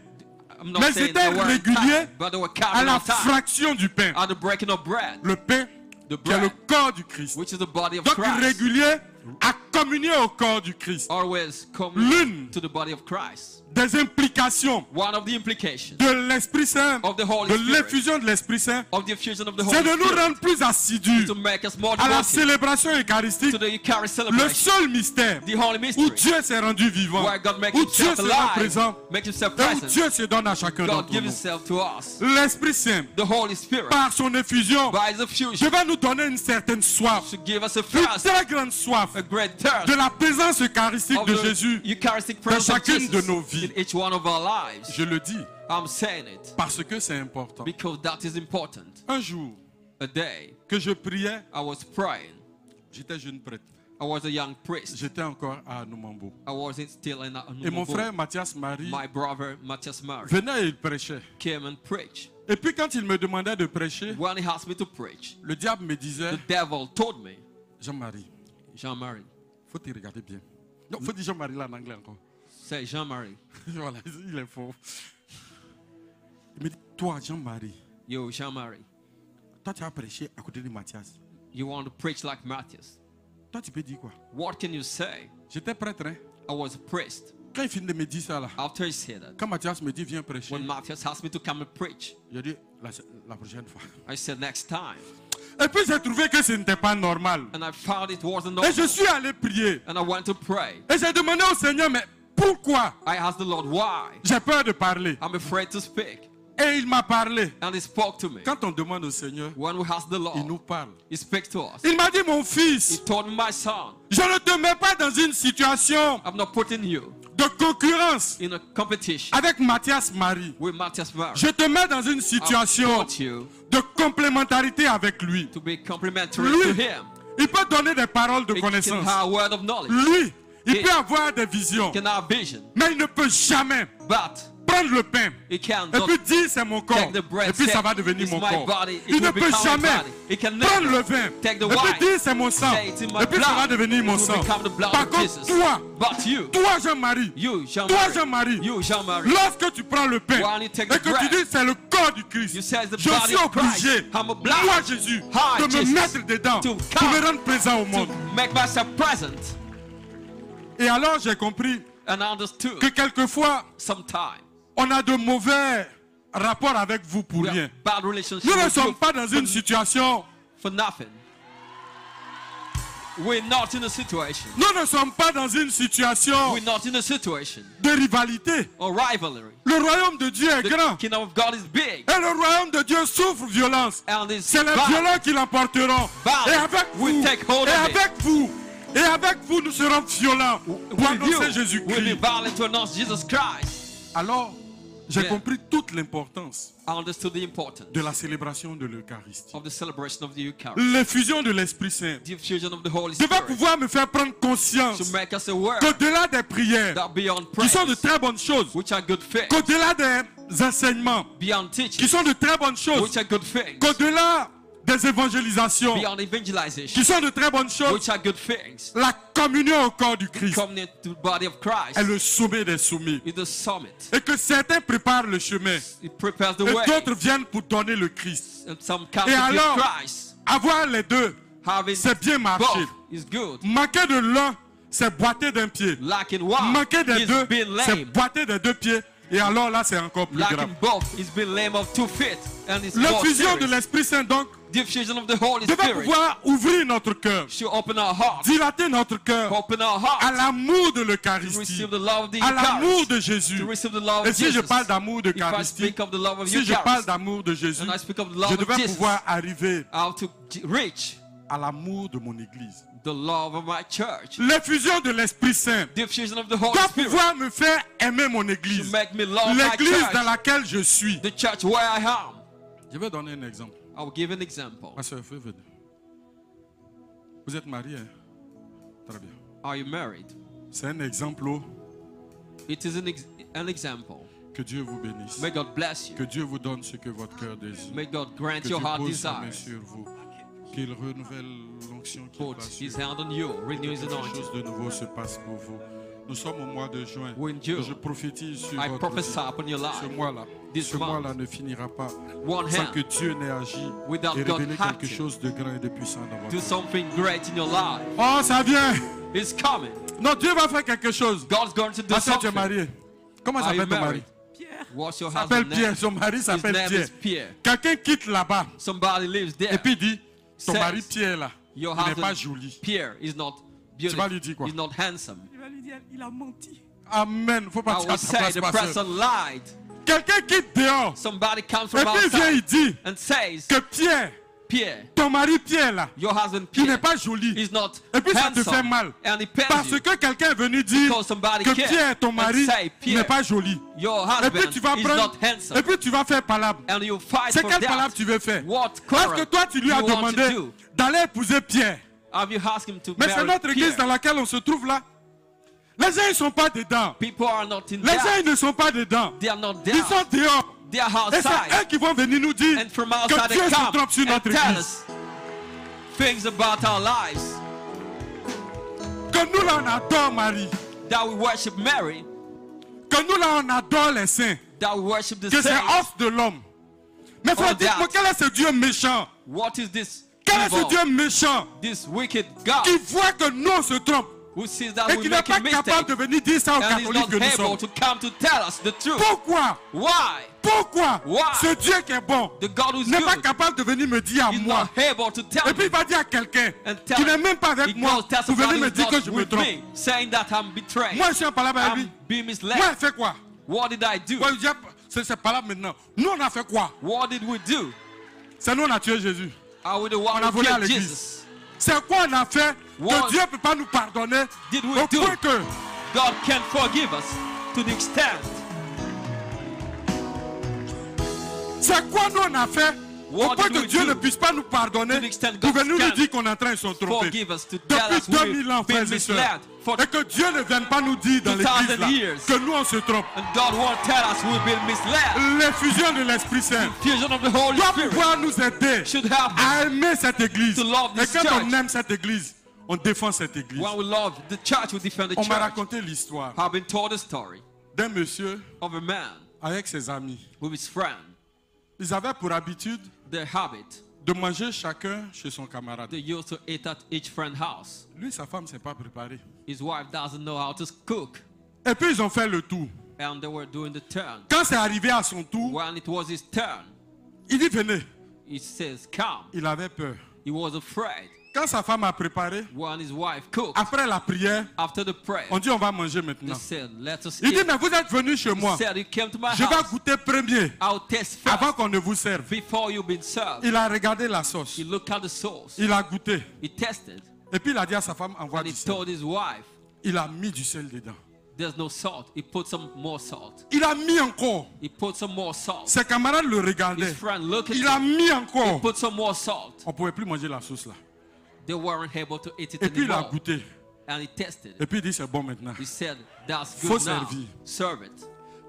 I'm not mais saying c'était they were régulier tired, but they were à counting la on time. fraction du pain. At the breaking of bread, Le pain the qui est le bread, corps du Christ. which is the body of Donc Christ, régulier à communier au corps du Christ. always come L'une to the body of Christ. des implications One of the implications de l'Esprit Saint, of the Holy de Spirit, l'effusion de l'Esprit Saint, of the infusion of the c'est Holy de nous Spirit, rendre plus assidus to make us more à la devoted célébration eucharistique, to the Eucharist le celebration, seul mystère the Holy où Mystery, Dieu s'est rendu vivant, where God makes où Dieu himself se rend alive, présent, make himself et où present. Dieu se donne à chacun God d'entre gives nous. himself to us. L'Esprit Saint, The Holy Spirit, par son effusion, by his effusion, devait nous donner une certaine soif, to give us a une thirst, très grande soif a great thirst de la présence eucharistique of de the Jésus. Eucharistic presence of chacune de Jesus nos vies. in each one of our lives. Je le dis I'm saying it parce que c'est important. because that is important. Un jour A day que je priais, I was praying. j'étais jeune prêtre. I was a young priest. J'étais encore à Numambo. I wasn't still in Et mon Numabo. frère Mathias Marie My brother Matthias Mary venait et il prêchait. came and preached. Et puis quand il me demandait de prêcher, When he asked me to preach, le diable me disait, the devil told me, Jean-Marie, Jean-Marie, faut te regarder bien. Non, faut dire Jean-Marie là en anglais encore. say Jean-Marie, Voilà, il est fort. Il me dit, toi Jean-Marie, yo Jean-Marie, toi tu as prêché à côté de Mathias. you want to preach like Matthias. Toi tu peux dire quoi? What can you say? J'étais prêtre, hein. I was a priest. Quand il finit de me dire ça là, After he said that, quand Mathias me dit viens prêcher, when Matthias asked me to come and preach, je dis la prochaine fois. I said next time. Et puis j'ai trouvé que ce n'était pas normal. And I found it wasn't Et je normal. suis allé prier. And I went to pray. Et j'ai demandé au Seigneur, mais pourquoi I asked the Lord why. j'ai peur de parler? I'm afraid to speak. Et il m'a parlé. And he spoke to me. Quand on demande au Seigneur, When we ask the il nous Lord, parle. he speaks to us. Il m'a dit, mon He fils, told me, my son, je ne te mets pas dans une situation I'm not putting you de concurrence in a competition avec Mathias Marie. with Matthias Mary. Je te mets dans une I situation put you de complémentarité avec lui. to be complementary Lui, to him. il peut donner des paroles de He can connaissance. have a word of knowledge. Lui, il He peut avoir des visions. can have vision. Mais il ne peut jamais But prendre le pain he can et puis dire c'est mon corps. take the bread, Et puis ça say, va devenir "It's mon my corps. body, it Il ne will peut become my jamais body." He can prendre never le vin take the et puis wine, dire c'est mon sang. say, "It's in my Et puis ça va blood." devenir mon It will sang. become the blood Par of contre, Jesus. toi, But you, Jean-Marie, you, toi Jean-Marie, Jean-Marie, you, Jean-Marie, lorsque tu prends le pain While you take et the que tu bread, dis c'est le corps du Christ, you say the je body suis of Christ. obligé, I'm obliged, moi Jésus, hi, de me Jesus, mettre dedans to pour come, me rendre présent au to monde. make myself present. Et alors j'ai compris And I understood que quelquefois sometime on a de mauvais rapports avec vous pour we rien. have bad relationship Nous ne with you sommes pas dans une situation, for nothing. We're not in a situation. nous ne sommes pas dans une situation We're not in a situation de rivalité. or rivalry. Le royaume de Dieu est The grand kingdom of God is big, et le royaume de Dieu souffre violence. and it's C'est les violent. violents qui l'emporteront. Violence Et avec will vous, take hold et of it. avec vous, et avec vous, nous serons violents pour With you, annoncer we'll be Jésus-Christ. violent to announce Jesus Christ. Alors, j'ai Yeah. compris toute l'importance I understood the importance de la célébration de l'Eucharistie. of the celebration of the Eucharist, L'effusion de l'Esprit Saint the infusion of the Holy devait Spirit, pouvoir me faire prendre conscience to make us aware qu'au-delà des prières, that beyond qui sont de prayer, très bonnes choses, which are good things, qu'au-delà des enseignements, beyond qui teaching, sont de très bonnes choses, which are good things, qu'au-delà des évangélisations, beyond evangelization, qui sont de très bonnes choses, which are good things, la communion au corps du Christ coming to the body of Christ, est le sommet des sommets. is the summit. Et que certains préparent le chemin It prepares the et way, d'autres viennent pour donner le Christ. and some come Et to give alors, Christ. avoir les deux, Having c'est bien marcher. both is good. Manquer de l'un, c'est boiter d'un pied. Lacking one Manquer des is deux, being c'est lame. boiter des deux pieds. Et alors là, c'est encore plus grave. Lacking both is being lame of 2 feet, and it's more L'effusion de serious. l'Esprit Saint, donc, The infusion of the Holy devait Spirit pouvoir ouvrir notre cœur, should open our hearts, dilater notre cœur open our à hearts l'amour de to l'Eucharistie, receive the love of the à l'amour Eucharist, de Jésus. to receive the love Et of si je Jesus. parle d'amour If I d'Eucharistie, speak of the love of si je parle Eucharist, d'amour de Jésus, and I speak of the je love of devais Jesus, pouvoir arriver how to reach à l'amour de mon Église. the love of my church. L'effusion de l'Esprit Saint The infusion of the Holy doit Spirit pouvoir me faire aimer mon to Église. make me love my L'Église dans church, laquelle je suis. the church where I am. Je vais donner un exemple. I will give an example. Ma soeur, fais venir. Vous êtes mariés, hein? Très bien. Are you married? C'est un exemple oh, It is an example. que Dieu vous bénisse. May God bless you. Que Dieu vous donne ce que votre cœur désire. May God grant Que your Dieu heart pose sa main desires. sur vous. Qu'il renouvelle l'onction qui Put place his sur vous. hand on you, renew his Que quelque anointing. chose de nouveau se passe pour vous. Nous sommes au mois de juin. We're in June. Et je prophétise sur I votre prophèse vie. upon your life. Ce mois-là. This Ce month. mois-là ne finira pas One sans hand. que Dieu n'ait agi Without et God révélé quelque acting. chose de grand et de puissant dans votre Do vie. something great in your life. Oh, ça vient. It's coming. Non, Dieu va faire quelque chose. God's going to do Ma soeur, tu es something. marié. Comment Are you s'appelle ton mari? married? What's your Il s'appelle husband's Pierre. name? Son mari His s'appelle name Pierre. is Pierre. Quelqu'un quitte là-bas Somebody lives there. et puis dit ton Says, mari Pierre là, Your il n'est pas husband joli. Pierre is not Tu vas lui beautiful. dire quoi? He's not handsome. Il va lui dire, il a menti. Amen. Faut pas I dire à will ta say place, the ma soeur. person lied. Quelqu'un quitte dehors Somebody comes et from puis vient il outside dit and says, que Pierre, Pierre, ton mari Pierre là, your husband il n'est Pierre pas joli. is not Et puis ça te handsome. fait mal. And he pains Parce you que quelqu'un est venu dire because somebody que cares Pierre, ton and mari, say, Pierre, n'est pas joli. your Et puis husband tu vas is prendre, not handsome. et puis tu vas faire palabre. And you fight C'est for quelle that. palabre tu veux faire? What Parce quarrel que toi tu lui you as want to demandé do? d'aller épouser Pierre. Have you asked him to Mais c'est marry notre église Pierre? dans laquelle on se trouve là. Les gens ils ne sont pas dedans. People are not in Les gens there. ils ne sont pas dedans. They are not Ils there. sont dehors. They are Et c'est outside. eux qui vont venir nous dire And from que outside Dieu they se come trompe sur and notre tell église. us things about our lives. Que nous là on adore Marie. That we worship Mary. Que nous là on adore les saints. That we worship the Que c'est saints. os de l'homme. Mais frère, All dites-moi that. quel est ce Dieu méchant? What is this Quel est ce evil, Dieu méchant this wicked God qui voit que nous on se trompe who sees that et we qui n'est make pas a mistake capable de venir dire ça aux and is catholiques not que nous sommes? able to come to tell us the truth? Pourquoi? Why? Pourquoi Why? ce Dieu qui est bon The God who's n'est pas good capable de venir me dire à is moi? not able to tell Et puis me il va dire à quelqu'un and tell qui n'est même pas He avec moi goes tell pour venir somebody me who's dire que not je me with trompe. me, saying that I'm betrayed. Moi je suis en parole avec lui. I'm being misled. Moi elle fait quoi? What did I do? Moi, je dis, C'est pas là maintenant. Nous, on a fait quoi? What did we do? C'est nous, on a tué Jésus. Are we the On one a who volé à killed l'église. Jesus? C'est quoi on a fait What que Dieu ne peut pas nous pardonner did we au do? point que God can forgive us to the extent. c'est quoi nous on a fait au What point did que we Dieu do ne puisse pas nous pardonner to the extent pour God venir nous can dire qu'on est en train de se tromper. Forgive us to tell Depuis us 2000 ans, we've been frères et sœurs. misled. For Et que Dieu ne vienne pas nous dire dans 2000 l'église là, years. que nous on se trompe. and God won't tell us we've been misled. L'effusion de l'Esprit Saint Fusion of the Holy doit Spirit pouvoir nous aider should help us. à aimer cette église. To love Et this quand on church. aime cette église, on défend cette église. When we love the church, we defend the On m'a church. raconté l'histoire I've been told a story d'un monsieur of a man avec ses amis. with his friend. Ils avaient pour habitude Their habit, de manger chacun chez son camarade. they used to eat at each friend's house. Lui, sa femme ne s'est pas préparée. His wife doesn't know how to cook. Et puis ils ont fait le tour. And they were doing the turn. Quand c'est arrivé à son tour, When it was his turn, il dit venez. he says, come. Il avait peur. He was afraid. Quand sa femme a préparé, When his wife cooked, après la prière, after the prayer, on dit on va manger they maintenant. said, let us Il dit eat. mais vous êtes venu chez He moi. said, you came to my Je vais house. goûter premier I'll taste avant first qu'on ne vous serve. before you've been served. Il a regardé la sauce. He looked at the sauce. Il a goûté. He tested. Et puis il a dit à sa femme envoie And he du sel. told his wife, Il a mis du sel dedans. there's no salt. He put some more salt. Il a mis encore. He put some more salt. Ses camarades le His regardaient. friend looked at Il a him. mis encore. Put some more salt. On ne pouvait plus manger la sauce là. They weren't able to eat it Et puis il a anymore. goûté. And he tested. Et puis il dit c'est bon maintenant. He said, that's Faut good now. servir. Serve it.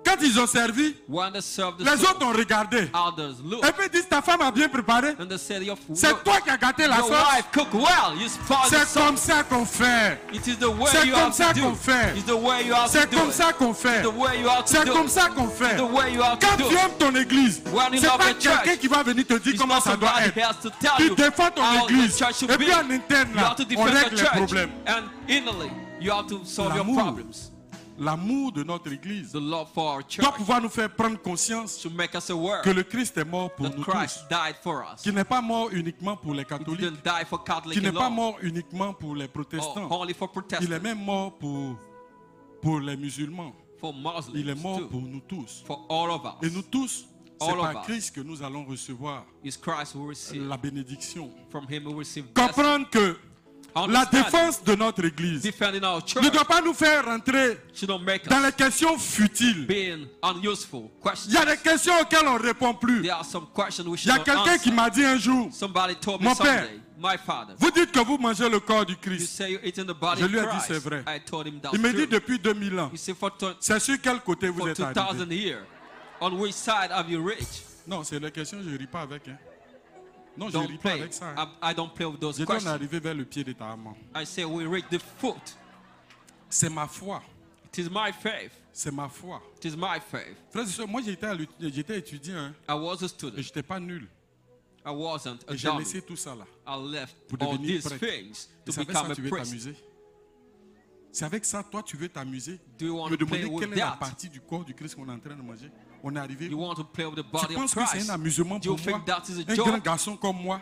Quand ils ont servi, When they served the les sauce, autres ont regardé. others Et looked. puis ils disent ta femme a bien préparé. And they said, your C'est toi qui as gâté la your sauce. wife cooked well. You spoiled the C'est comme sauce. ça qu'on fait. It is the way C'est you comme have ça to qu'on do. fait. It's the way you have to C'est do comme it. ça qu'on fait. The way you have to C'est do comme it. ça qu'on fait. The way you have Quand to do tu it. aimes ton église, When you c'est love pas the church, quelqu'un qui va venir te dire It's comment not ça doit somebody être. has to tell Tu you défends ton how the église. church should Et puis be. en interne, You là, have to on defend règle the les church. problèmes. And innerly, you have to solve your L'amour. problems. L'amour de notre église The love for our doit church pouvoir nous faire prendre conscience should make us aware que le Christ est mort pour that nous Christ tous. died for us. Qui n'est pas mort uniquement pour les He catholiques. didn't die for Catholic Qui n'est pas alone, mort uniquement pour les or protestants. only for Il est Protestants, même mort pour les musulmans. for Il est Muslims mort too, pour nous tous. for all of Et us. nous tous, c'est All of par us. Christ que nous allons recevoir It's Christ who receive la bénédiction. from him who receive blessing. Comprendre que la Understand, défense de notre église defending our ne church doit pas nous faire rentrer should not make dans us les questions futiles. being unuseful Il questions. y a des questions auxquelles on ne répond plus. There are some questions we Il y a should not quelqu'un qui answer. m'a dit un jour, Somebody told me Mon père, someday, my father, vous dites que vous mangez le corps du you Christ. say you're eating the body Je of lui ai dit, Christ. c'est vrai. I told him that's Il me true. dit depuis 2000 ans. He said for C'est sur quel côté vous êtes 2000 arrivé? years, on which side have you reached? Non, c'est la question, je ne ris pas avec. Hein. Non, je ne ris Don't pas play. avec ça. Hein. I don't play with those Je dois en questions. arriver vers le pied de ta maman. I say we reach the foot. C'est ma foi. It is my faith. C'est ma foi. It is my faith. Frères et sœurs, moi j'étais étudiant hein, I was a et student. je n'étais pas nul. I wasn't a Et j'ai dummy. laissé tout ça là. I left pour all devenir these prêtre. things Et to c'est avec become ça a tu veux priest. t'amuser. C'est avec ça, toi, tu veux t'amuser. Do you want Me to play demander with quelle est la that? partie du corps du Christ qu'on est en train de manger. On est arrivé. You want to play with the Tu body of penses que c'est Christ? un amusement Do you pour moi, think that is a un grand joke? garçon comme moi,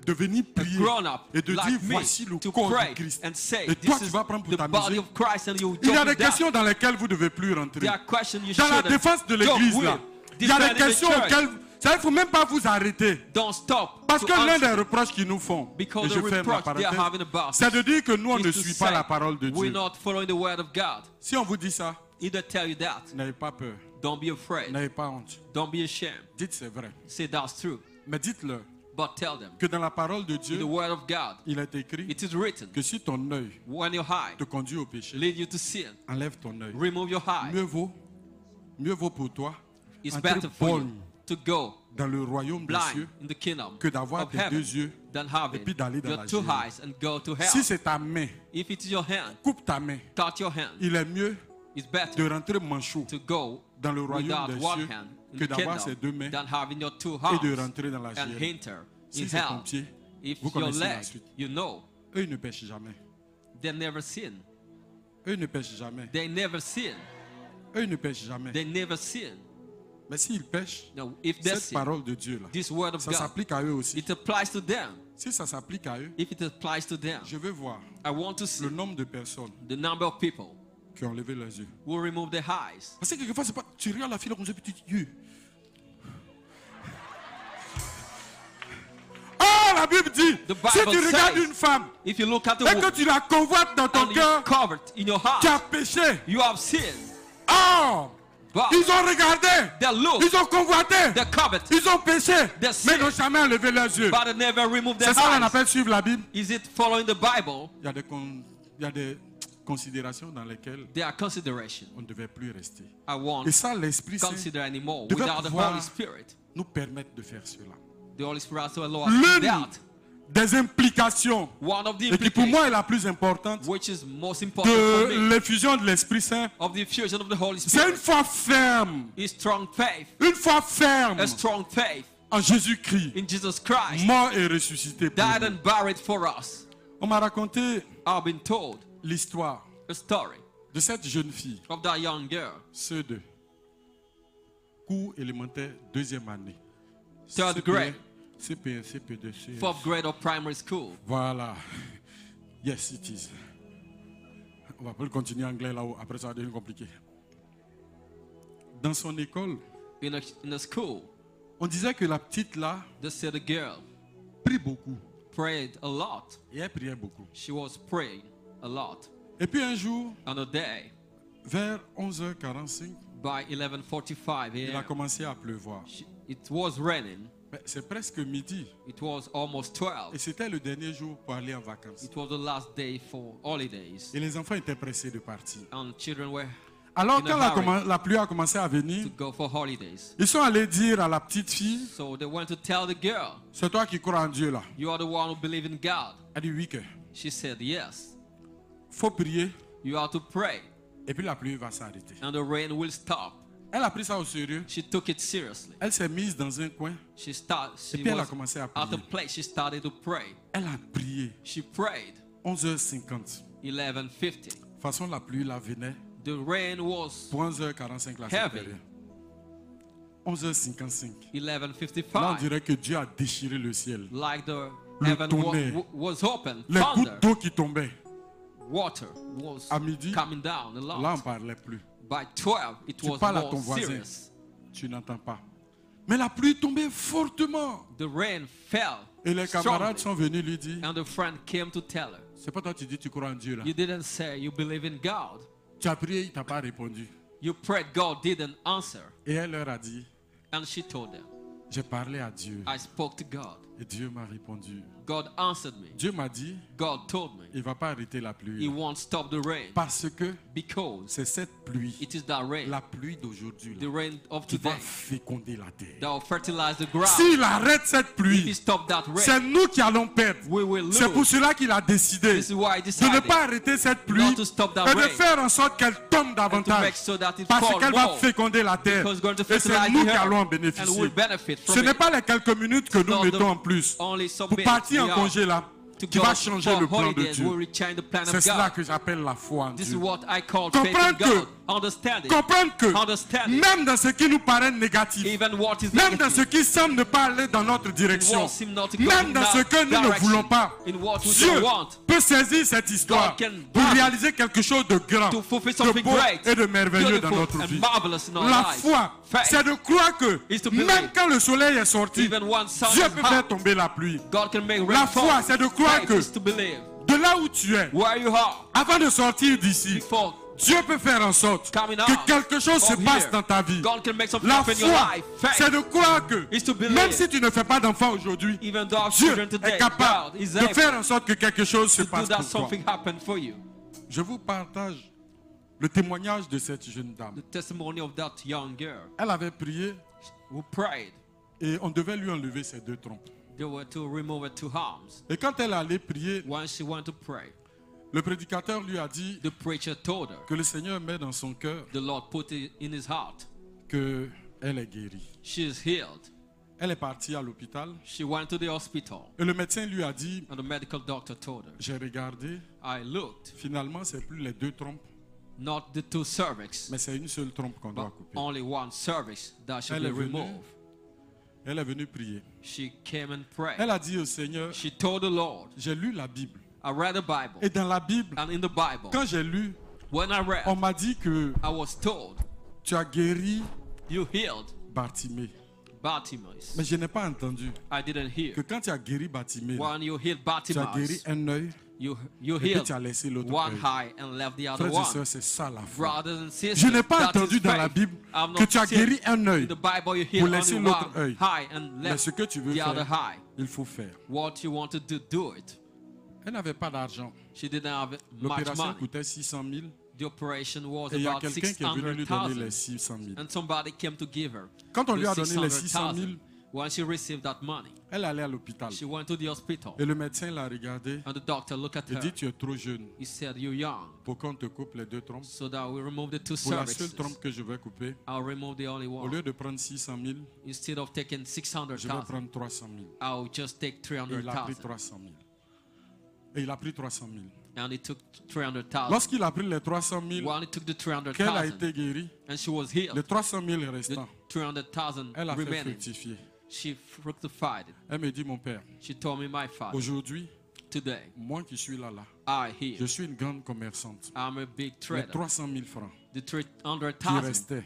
de venir prier Grown up et de like dire me voici le to corps pray du Christ. and say Et toi, this tu is vas prendre pour the body t'amuser. of Christ and you Il y a joke des with that. questions dans lesquelles vous ne devez plus rentrer. There are questions you Dans la shouldn't défense de joke l'église, with. là, il y a des Defending the questions church. auxquelles il ne faut même pas vous arrêter. Don't stop. Parce to que l'un des answer. reproches qu'ils nous font, Because et je the ferme la reproach they are having parenthèse, about c'est de dire que nous, on is ne to suit pas say la parole de we're Dieu. not following the word of God. Si on vous dit ça, If they tell you that, n'ayez pas peur, don't be afraid. n'ayez pas honte. Don't be ashamed. Dites c'est vrai. Say that's true. Mais dites-le But tell them, que dans la parole de in the Dieu, word of God, il est écrit it is written, que si ton œil when your eye te conduit au péché, lead you to sin, enlève ton œil. remove your eye. Mieux vaut pour toi It's entrer better for you borgne to go dans le royaume des blind cieux in the kingdom que d'avoir of tes heaven deux yeux than et having puis d'aller dans your la two géhenne. eyes and go to hell. Si c'est ta main, If it is your hand, coupe ta main. cut your hand. Il est mieux It's better de rentrer manchot to go dans le royaume without des one cieux hand in que the d'avoir ses deux kingdom mains than having your two et hands de rentrer dans la and géhenne. enter Si in c'est ton hell. pied, If vous your connaissez la leg, suite. you know, Eux, ils ne pêchent jamais. they never sin. Eux, ils ne pêchent jamais. They never sin. Eux, ils ne pêchent jamais. They never sin. Mais s'ils pêchent, Now, if they cette sin, parole de Dieu là, this word of ça God, s'applique à eux aussi. it applies to them. Si ça s'applique à eux, If it applies to them, je veux voir I want to see le nombre de personnes the number of people qui ont levé les yeux. will remove their eyes. Parce que quelquefois, c'est pas, tu regardes la fille là comme ça, puis tu dis Dieu. Oh, la Bible dit, The Bible si tu regardes says, une femme If you look at the et que woman tu la convoites dans ton and cœur, you covered in your tu as heart, péché. you have sinned. Oh, But ils ont regardé, they look, ils ont convoité, they covet, ils ont péché, They mais sin. ils n'ont jamais levé leurs yeux. but they never remove their C'est ça qu'on eyes. appelle suivre la Bible. Is it following the Bible? Il y a des considérations dans lesquelles There are considerations on ne devait plus rester. I won't Et ça, l'Esprit Saint consider anymore devait without the pouvoir Holy Spirit. nous permettre de faire cela. The Holy Spirit also allows us L'une that. des implications, One of the et qui pour moi implications, est la plus importante, which is most important for de me, l'effusion de l'Esprit Saint, of the effusion of the Holy c'est une Spirit, foi ferme, is strong faith. une foi ferme A strong faith en Jésus-Christ, in Jesus Christ, mort et ressuscité pour died nous. and buried for us. On m'a raconté I've been told l'histoire a story de cette jeune fille, of that young girl, ceux de cours élémentaire, deuxième année. Third grade. CP1, CP2, CP2. fourth grade of primary school. Voilà. Yes, it is. On va pas le continuer en anglais là-haut. Après, ça va devenir compliqué. Dans son école, In a school, on disait que la petite là they said the girl prie beaucoup. prayed a lot. Et elle priait beaucoup. She was praying a lot. Et puis un jour, On a day, vers 11h45, by 11:45 il a a.m., commencé à pleuvoir. it was raining. Mais c'est presque midi. It was almost 12. Et c'était le dernier jour pour aller en vacances. It was the last day for holidays, Et les enfants étaient pressés de partir. and children were Alors in a quand hurry la pluie a commencé à to venir, go for holidays. ils sont allés dire à la petite fille, So they went to tell the girl, c'est toi qui crois en Dieu là. "You are the one who believe in God." Elle dit oui que. She said, "Yes. Faut prier You have to pray, et puis la pluie va s'arrêter. and the rain will stop." Elle a pris ça au sérieux. She took it seriously. Elle s'est mise dans un coin She et puis elle a was commencé à at a prier. place. She started to pray. Elle a prié. She prayed. 11h50. 11:50. De toute façon, la pluie là venait. The rain was Pour 11h45 là, Heavy. c'était rien. 11h55. 11:55. Là, on dirait que Dieu a déchiré le ciel. Like the Le heaven tonnerre. was open. Les Thunder, gouttes d'eau qui tombaient. water was À midi, coming down a là, on lot. ne parlait plus. By 12, it Tu was parles à ton more voisin. serious. Tu n'entends pas. Mais la pluie tombait fortement. The rain fell Et les camarades strongly, sont venus lui dire, and the friend came to tell her, c'est pas toi qui dis tu crois en Dieu là. "You didn't say you believe in God. Tu as prié, il t'a pas répondu. You prayed, God didn't answer." Et elle leur a dit, And she told them, j'ai parlé à Dieu "I spoke to God. et Dieu m'a répondu. God answered me. Dieu m'a dit, God told me il va pas arrêter la He pluie. won't stop the rain, Parce que because c'est cette pluie, it is that rain, la pluie d'aujourd'hui, the là, rain of qui va today, féconder la terre. that will fertilize the ground. S'il arrête cette If He pluie, stopped that c'est rain, nous qui allons perdre. we will C'est pour lose. cela qu'il a décidé This is why He de ne decided pas arrêter cette pluie not to stop that et de rain, faire en sorte qu'elle tombe and to make davantage. sure that it Parce falls qu'elle va more, féconder la terre. because it's going to Et c'est fertilize nous the qui allons en earth, and bénéficier. we'll benefit Ce from n'est it. pas les quelques minutes que nous Not mettons the en plus only some pour minutes partir we en are congé là to qui go va changer for le plan de holidays, Dieu. will change the plan C'est of cela God. que j'appelle la foi en This is Dieu. what I call faith in Comprendre que- God. Understanding. Comprendre que Understanding. même dans ce qui nous paraît négatif, Even what is même dans negative, ce qui semble ne pas aller dans notre in direction, what seem not to go même in dans that ce que nous ne direction, voulons pas, in what we Dieu don't want, peut saisir cette histoire God can pour grab it réaliser quelque chose de grand, to fulfill de something beau great, et de merveilleux dans beautiful notre and vie. marvelous in our La lives. foi, Faith c'est de croire que is to believe. même quand le soleil est sorti, Even one sun Dieu is peut hot, faire tomber la pluie. God can make La rain foi, fall. c'est de croire Faith que is to believe. de là où tu es, Where you are, avant de sortir d'ici, before Dieu peut faire en sorte coming out que quelque chose se from passe here, dans ta vie. God can make something La happen in your foi, life. Faith c'est de croire que is to believe. même si tu ne fais pas d'enfant aujourd'hui, Even though our Dieu children today, est capable God is de able faire en sorte que quelque chose se to do passe that pour toi. something happen for you. Je vous partage le témoignage de cette jeune dame. The testimony of that young girl Elle avait prié who prayed. et on devait lui enlever ses deux trompes. They were to remove her two arms. Et quand elle allait prier, When she went to pray, le prédicateur lui a dit the preacher told her, que le Seigneur met dans son cœur the Lord put it in his heart. qu'elle est guérie. She is healed. Elle est partie à l'hôpital She went to the hospital, et le médecin lui a dit, and the medical doctor told her, j'ai regardé, I looked, finalement c'est plus les deux trompes, not the two cervix, mais c'est une seule trompe qu'on doit but couper. only one cervix that should Elle be est venue. removed. Elle est venue prier. She came and prayed. Elle a dit au Seigneur, She told the Lord, j'ai lu la Bible. I read the Bible, Et dans la Bible, and in the Bible, quand j'ai lu When I read, On m'a dit que I was told, tu as guéri you healed Bartimée. Bartimaeus. Mais je n'ai pas entendu I didn't hear. que quand tu as guéri Bartimée, When you healed tu as guéri Bartimaeus, un œil you et puis healed tu as laissé l'autre one œil. eye and left the other Frères et one. sœurs, c'est ça la foi. Brothers and sisters, Je n'ai pas that entendu is dans faith. la Bible I've que not tu as seen guéri un œil in the Bible you pour heal laisser only l'autre one œil. eye and Mais left ce que tu veux the other faire, eye. il faut faire. What you want to do it. Elle n'avait pas d'argent. She didn't have much L'opération money. coûtait 600 000 The operation was et il y a about quelqu'un qui est venu lui donner les 600,000. 600 000. And somebody came to give her Quand on the lui a donné les 600 000, 600,000. When she received that money, elle allait à l'hôpital. she went to the hospital. Et le médecin l'a regardé And the doctor looked at et her. dit tu es trop jeune He said, you're young, pour qu'on te coupe les deux trompes. so that we remove the two Pour la seule cervixes. trompe que je vais couper, I'll remove the only au one. lieu de prendre 600 000, Instead of taking je vais 600,000, prendre 300 000. I'll just take Et il a pris 300,000. 300 000. Et il a pris 300 000. And he took 300,000. Lorsqu'il a pris les 300 000, When he took the qu'elle a 300,000, été guérie, and she was les healed, 300 000 the restants, 300,000 elle a fait remaining, fructifier. she fructified it. Elle me dit, mon père, She told me, my father, aujourd'hui, today, moi qui suis là, I je heal. suis une grande commerçante. I'm a big Les trader. 300 000 francs The qui 300,000 restaient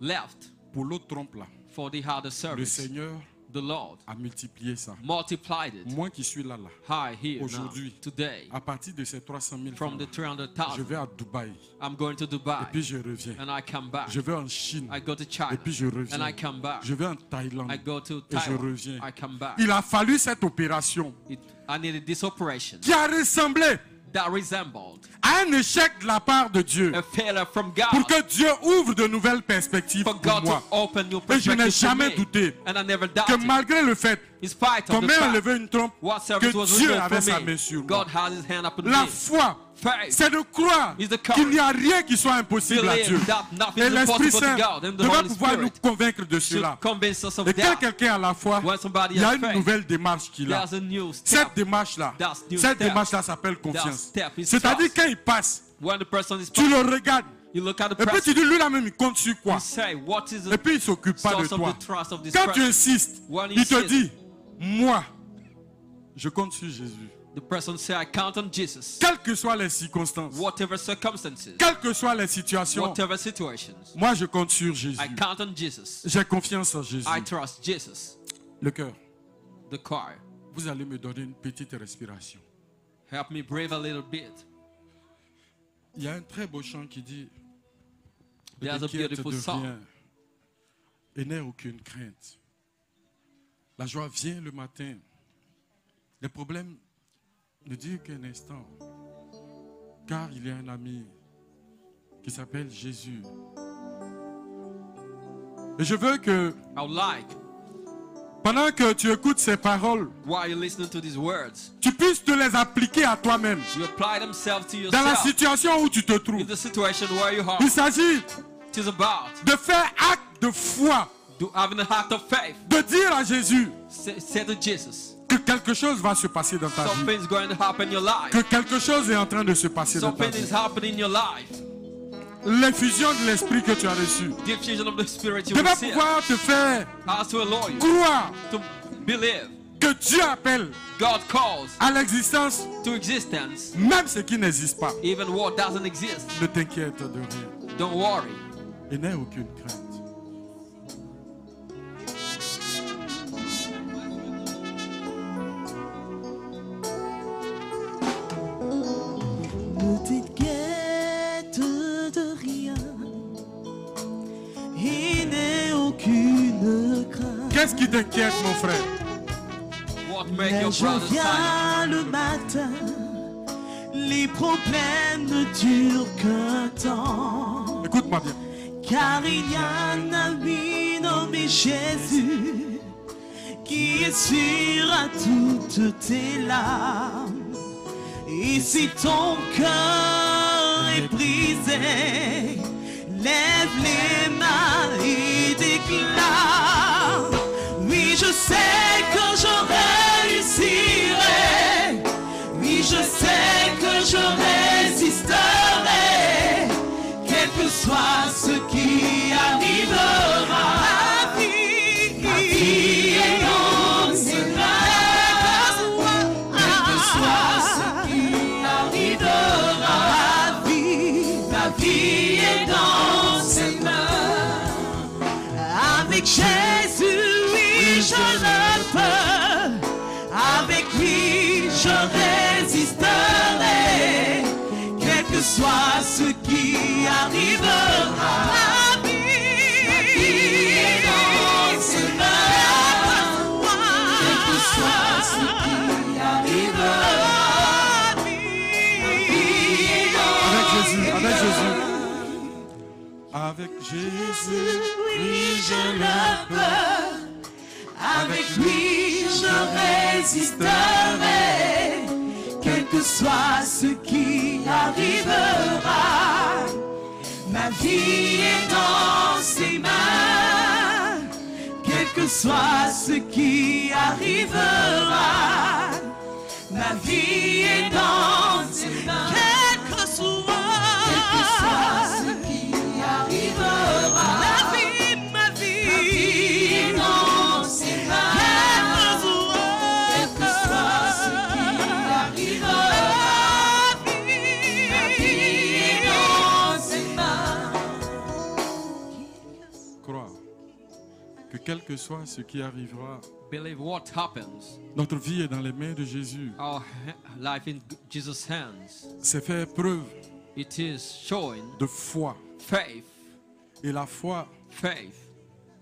left pour l'autre trompe là, for the other le service. Seigneur The Lord a multiplié ça. multiplied it. Moi qui suis là, I heal now. aujourd'hui, Today, à partir de ces 300 000 from francs, the je 300,000, vais à Dubaï I'm going to et Dubai, puis je reviens. and I come back. Je vais en Chine I go to et China, puis je and reviens. I come back. Je vais en Thaïlande I go to et je Taiwan, reviens. I come back. Il a fallu cette opération I needed this operation qui a ressemblé that resembled à un échec de la part de Dieu a failure from pour God, que Dieu ouvre de nouvelles perspectives for pour God moi. to open new Et je n'ai perspectives for jamais me. douté And I never que doubted, malgré le fait in spite of qu'on the m'ait fact enlevé une trompe, what service was que Dieu removed avait sa from main me, sur moi. God has his hand upon La me. foi, Faith c'est de croire is the qu'il n'y courage. a rien qui soit impossible à Believe Dieu. that nothing Et is l'Esprit impossible to Saint God, and the devrait Holy pouvoir nous Spirit convaincre de should cela. convince us of Et quand that. quelqu'un a la foi, When somebody il y a has une faith, nouvelle démarche qu'il a. there's a new Cette step. démarche-là, That's new cette step. démarche-là s'appelle confiance. step is C'est-à-dire trust. quand il passe, When the person is tu passing, le regardes. you look at the Et puis tu person, dis, lui-là même, il compte sur quoi? you say, what is Et the puis il ne s'occupe pas de source of toi. the trust of this Quand tu person? insistes, When il te insists, dit, moi, je compte sur Jésus. the person say, I count on Jesus. Quelles que soient les circonstances, Whatever circumstances, quelles que soient les situations, whatever situations, moi je compte sur Jésus. I count on Jesus. J'ai confiance en Jésus. I trust Jesus. Le cœur, The choir, vous allez me donner une petite respiration. help me breathe a little bit. Il y a un très beau chant qui dit, ne There's a t'inquiète beautiful de song. rien et n'aie aucune crainte. La joie vient le matin. Les problèmes ne durent qu'un instant. Car il y a un ami qui s'appelle Jésus. Et je veux que I would like, pendant que tu écoutes ces paroles, while you're listening to these words, tu puisses te les appliquer à toi-même. you apply themselves to Dans la yourself. situation où tu te In trouves. the situation where you are, Il s'agit it is about de faire acte de foi. having a heart of faith. De dire à Jésus Say to Jesus, que quelque chose va se passer dans ta vie. something's going to happen in your life. Que quelque chose est en train de se passer dans ta Something is vie. happening in your life. L'effusion de l'esprit que tu as reçu The infusion of the Spirit you devait receive pouvoir te faire has to allow you croire to believe que Dieu appelle God calls à l'existence to existence même ce qui n'existe pas. even what doesn't exist. Ne t'inquiète de rien Don't worry. et n'aie aucune crainte. Ne t'inquiète de rien et n'aie aucune crainte. Qu'est-ce qui t'inquiète, mon frère? What make Mais your je brother viens silent? le matin, les problèmes ne durent qu'un temps. Écoute-moi bien. Car il y a un ami nommé Jésus qui essuiera toutes tes larmes. Et si ton cœur est brisé, lève les mains et déclare: oui, je sais que je réussirai. Oui, je sais que je résisterai, quel que soit ce qui arrivera. Ma vie est dans ses mains, quel que soit ce qui arrivera. Ma Avec Jésus, oui, je le peux. Avec lui, je résisterai, quel que soit ce qui arrivera. Ma vie est dans ses mains, quel que soit ce qui arrivera. Ma vie est dans ses mains, quel que soit ce qui arrivera. Ma vie est dans ses mains, quel que soit ce qui arrivera. Ma vie est dans ses mains. crois que quel que soit ce qui arrivera, Believe what happens. notre vie est dans les mains de Jésus. Our life in Jesus' hands. C'est faire preuve It is showing de foi. faith. Et la foi Faith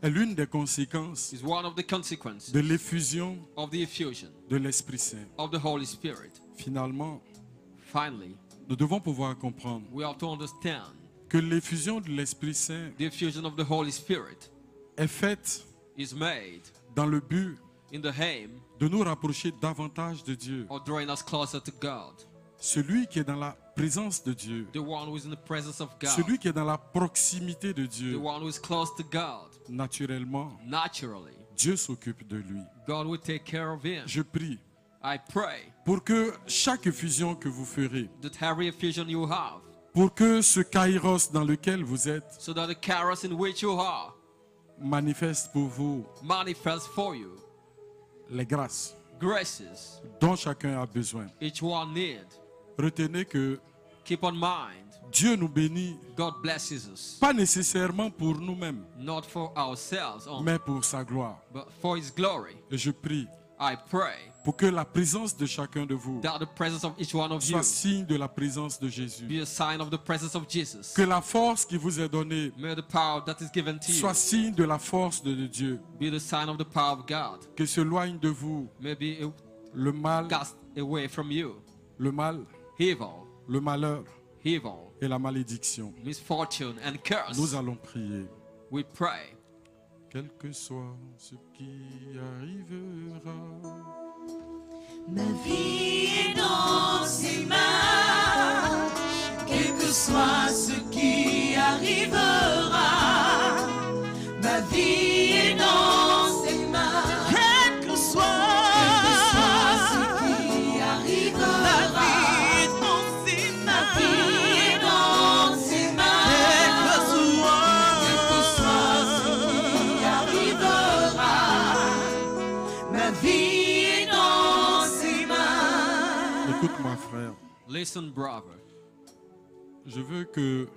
est l'une des conséquences is one of the consequences de l'effusion of the effusion de l'Esprit Saint. of the Holy Spirit. Finalement, Finally, nous devons pouvoir comprendre we have to understand que l'effusion de l'Esprit Saint the effusion of the Holy Spirit est faite is made dans le but in the aim de nous rapprocher davantage de Dieu. of drawing us closer to God. Celui qui est dans la présence de Dieu, The one who is in the presence of God. celui qui est dans la proximité de The Dieu, one who is close to God. naturellement, Naturally, Dieu s'occupe de lui. God will take care of him. Je prie I pray pour que chaque effusion que vous ferez, that every effusion you have, pour que ce kairos dans lequel vous êtes so that the chaos in which you are manifeste pour vous manifests for you les grâces graces dont chacun a besoin. each one need. Retenez que Keep on mind, Dieu nous bénit, God blesses us, pas nécessairement pour nous-mêmes, not for ourselves only, mais pour sa gloire. but for His glory. Et je prie I pray pour que la présence de chacun de vous that the presence of each one of you soit signe de la présence de Jésus. be a sign of the presence of Jesus. Que la force qui vous est donnée May the power that is given to you soit signe de la force de Dieu. be the sign of the power of God. Que s'éloigne de vous May be le mal, cast away from you le mal, evil, le malheur evil, et la malédiction. misfortune, and curse. Nous allons prier. We pray. Quel que soit ce qui arrivera, Ma vie est dans ses mains, quel que soit ce qui arrivera. Ma vie est dans ses mains, quel que soit ce qui arrivera. Ma vie est dans ses mains, ma vie est dans ses mains, quel que soit ce qui arrivera. Ma vie est dans ses mains. écoute-moi frère, Listen, brother. je veux que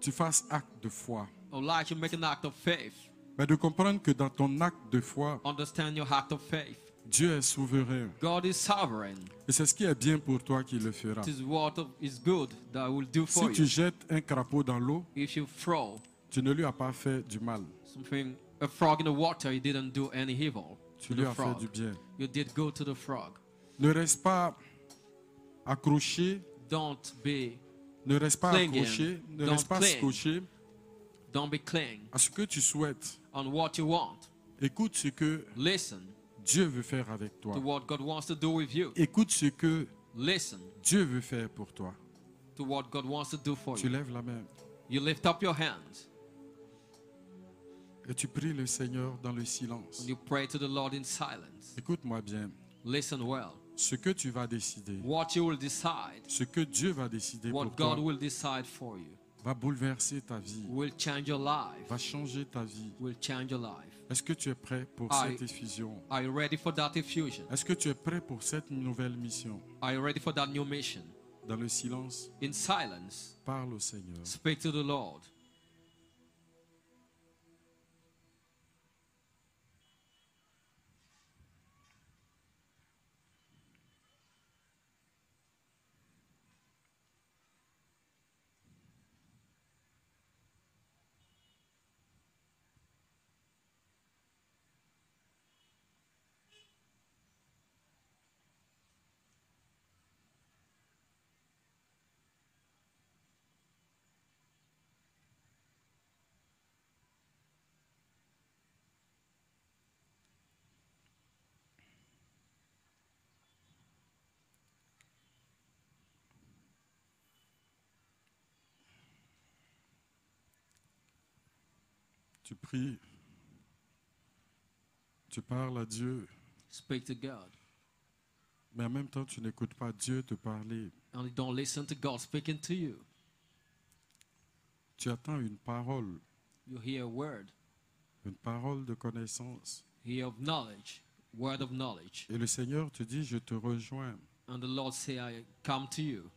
tu fasses acte de foi, I would like you to make an act of faith. mais de comprendre que dans ton acte de foi, Understand your act of faith. Dieu est souverain. God is sovereign. Et c'est ce qui est bien pour toi qui le fera. It is what is good that will do Si for tu you. jettes un crapaud dans l'eau, If you throw tu ne lui as pas fait du mal, a frog in the water, you didn't do any evil tu to lui the as fait frog. du bien. You did good to the frog. Ne reste pas accroché, Don't be ne reste pas Clinging. accroché, ne Don't reste pas cling. scotché Don't be cling à ce que tu souhaites. on what you want. Écoute ce que Listen Dieu veut faire avec toi. to what God wants to do with you. Écoute ce que Listen Dieu veut faire pour toi. to what God wants to do for Tu you. lèves la main You lift up your hands et tu pries le Seigneur dans le silence. and you pray to the Lord in silence. Écoute-moi bien. Listen well. Ce que tu vas décider, What you will decide, ce que Dieu va décider what pour toi, God will decide for you, va bouleverser ta vie, will change your life. va changer ta vie. Will change your life. Est-ce que tu es prêt pour I- cette effusion? Are you ready for that effusion? Est-ce que tu es prêt pour cette nouvelle mission? Are you ready for that new mission? Dans le silence, In silence, parle au Seigneur. speak to the Lord. Tu pries, tu parles à Dieu, Speak to God. mais en même temps, tu n'écoutes pas Dieu te parler. And you don't listen to God speaking to you. Tu attends une parole You hear a word. de connaissance. Hear of knowledge. Word of knowledge. Et le Seigneur te dit, je te rejoins. And the Lord say, I come to you.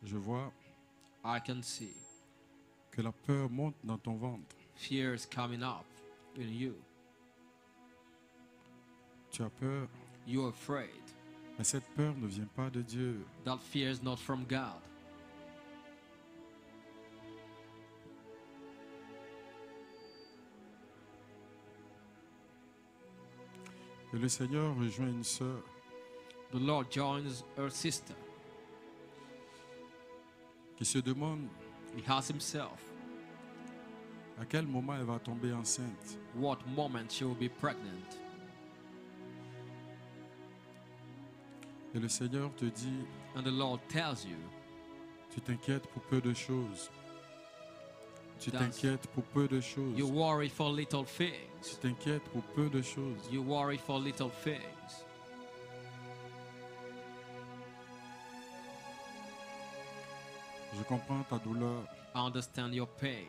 Je vois I can see que la peur monte dans ton ventre. fear is coming up in you. Tu as peur, You're afraid. mais cette peur ne vient pas de Dieu. That fear is not from God. Et le Seigneur rejoint une sœur The Lord joins her sister. qui se demande He asks himself à quel moment elle va tomber enceinte. what moment she will be pregnant. Et le Seigneur te dit, And the Lord tells you tu t'inquiètes pour peu de choses. Tu That's- t'inquiètes pour peu de choses. you worry for little Tu things. t'inquiètes pour peu de choses. You worry for little things. Je comprends ta douleur. I understand your pain,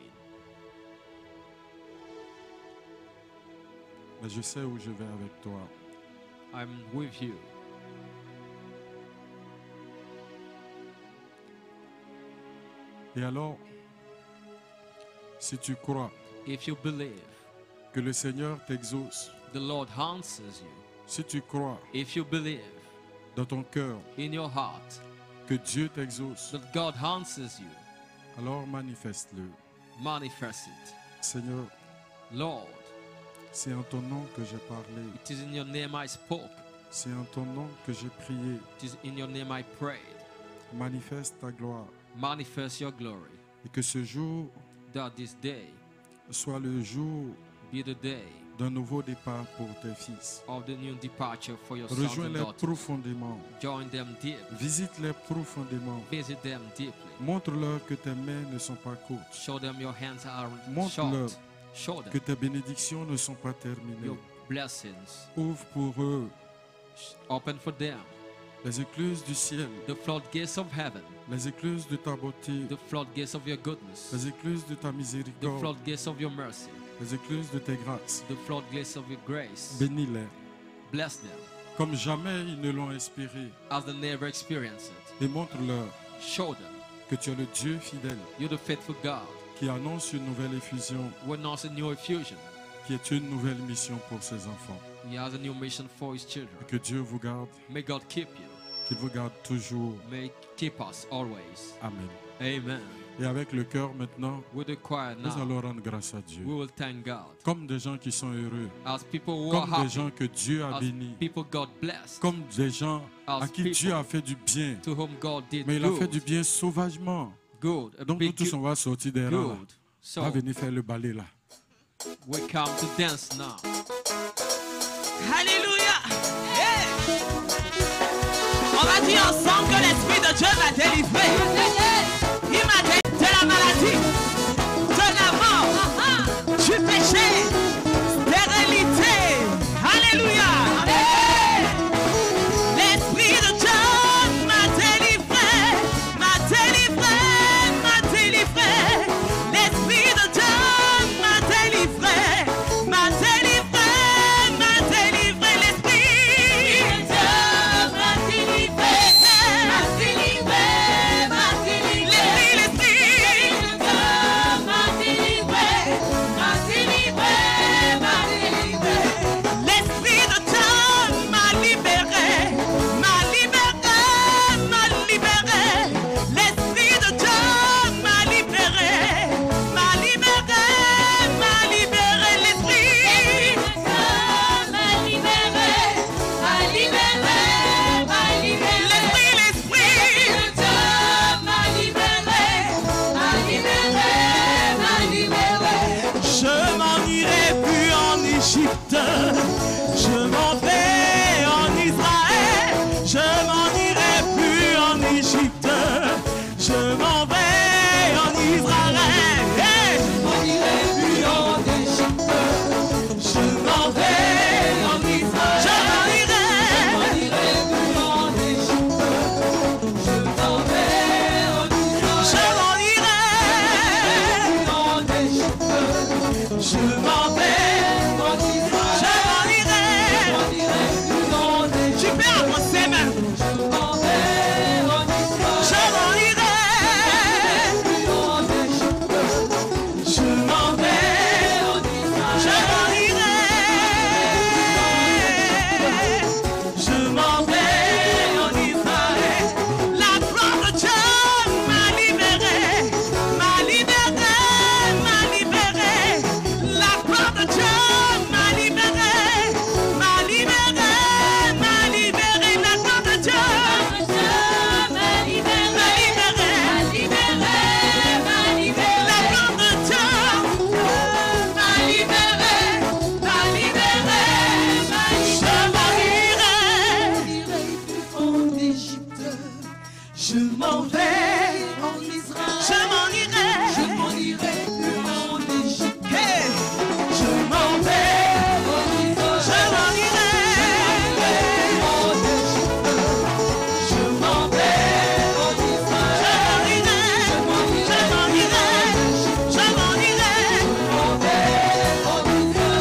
Mais je sais où je vais avec toi. I'm with you. Et alors, si tu crois If you believe, que le Seigneur t'exauce, the Lord answers you. si tu crois If you believe dans ton cœur in your heart que Dieu t'exauce, that God answers you, alors manifeste-le. manifest it. Seigneur, Lord, c'est en ton nom que j'ai parlé. it is in your name I spoke. C'est en ton nom que j'ai prié. It is in your name I prayed. Manifeste ta gloire. Manifest your glory. Et que ce jour That this day soit le jour be the day d'un nouveau départ pour tes fils. of the new departure for your sons and Rejoins-les daughters. profondément. Join them deep. Visite-les profondément. Visit them deeply. Montre-leur que tes mains ne sont pas courtes. Show them your hands are Montre-leur short. Show que them tes bénédictions ne sont pas terminées. your blessings. Ouvre pour eux Open for them les écluses du ciel, the floodgates of heaven, les écluses de ta beauté, the floodgates of your goodness, les écluses de ta the miséricorde, floodgates of your mercy, les écluses de tes grâces. the floodgates of your grace. Bénis-les Bless them comme jamais ils ne l'ont espéré as they never experienced it. et montre-leur Show them que tu es le Dieu fidèle you're the faithful God qui annonce une nouvelle effusion, who announced a new effusion. qui est une nouvelle mission pour ses enfants. He has a new mission for his children. Et que Dieu vous garde, May God keep you. qu'il vous garde toujours. May he keep us always. Amen. Amen. Et avec le cœur maintenant, With the choir nous now, allons rendre grâce à Dieu. we will thank God. Comme des gens qui sont heureux, As people who are comme des happy, gens que Dieu a as bénis, people God blessed, comme des gens as à qui people Dieu a fait du bien. to whom God did Mais il a fait good. du bien sauvagement. Good. A Donc nous big tous, on va sortir des rangs. là. good. On va So venir faire le ballet là. we come to dance now. Alléluia. Hey. On va dire ensemble que l'Esprit de Dieu m'a délivré. Il m'a délivré de la maladie, de la mort, du péché, stérilité. Alléluia. Hey. L'Esprit de Dieu m'a délivré, m'a délivré, m'a délivré. L'Esprit de Dieu m'a délivré, m'a délivré, m'a délivré. L'Esprit de Dieu m'a délivré, m'a délivré. vais en Israël. Je m'en irai en Égypte. Hey. Je m'en vais en Israël. Je m'en irai en Égypte. Je m'en vais en Israël. Je m'en irai. Je m'en irai.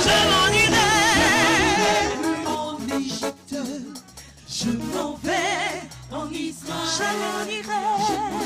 Je m'en irai en Égypte. Je m'en vais en Israël. Je m'en irai.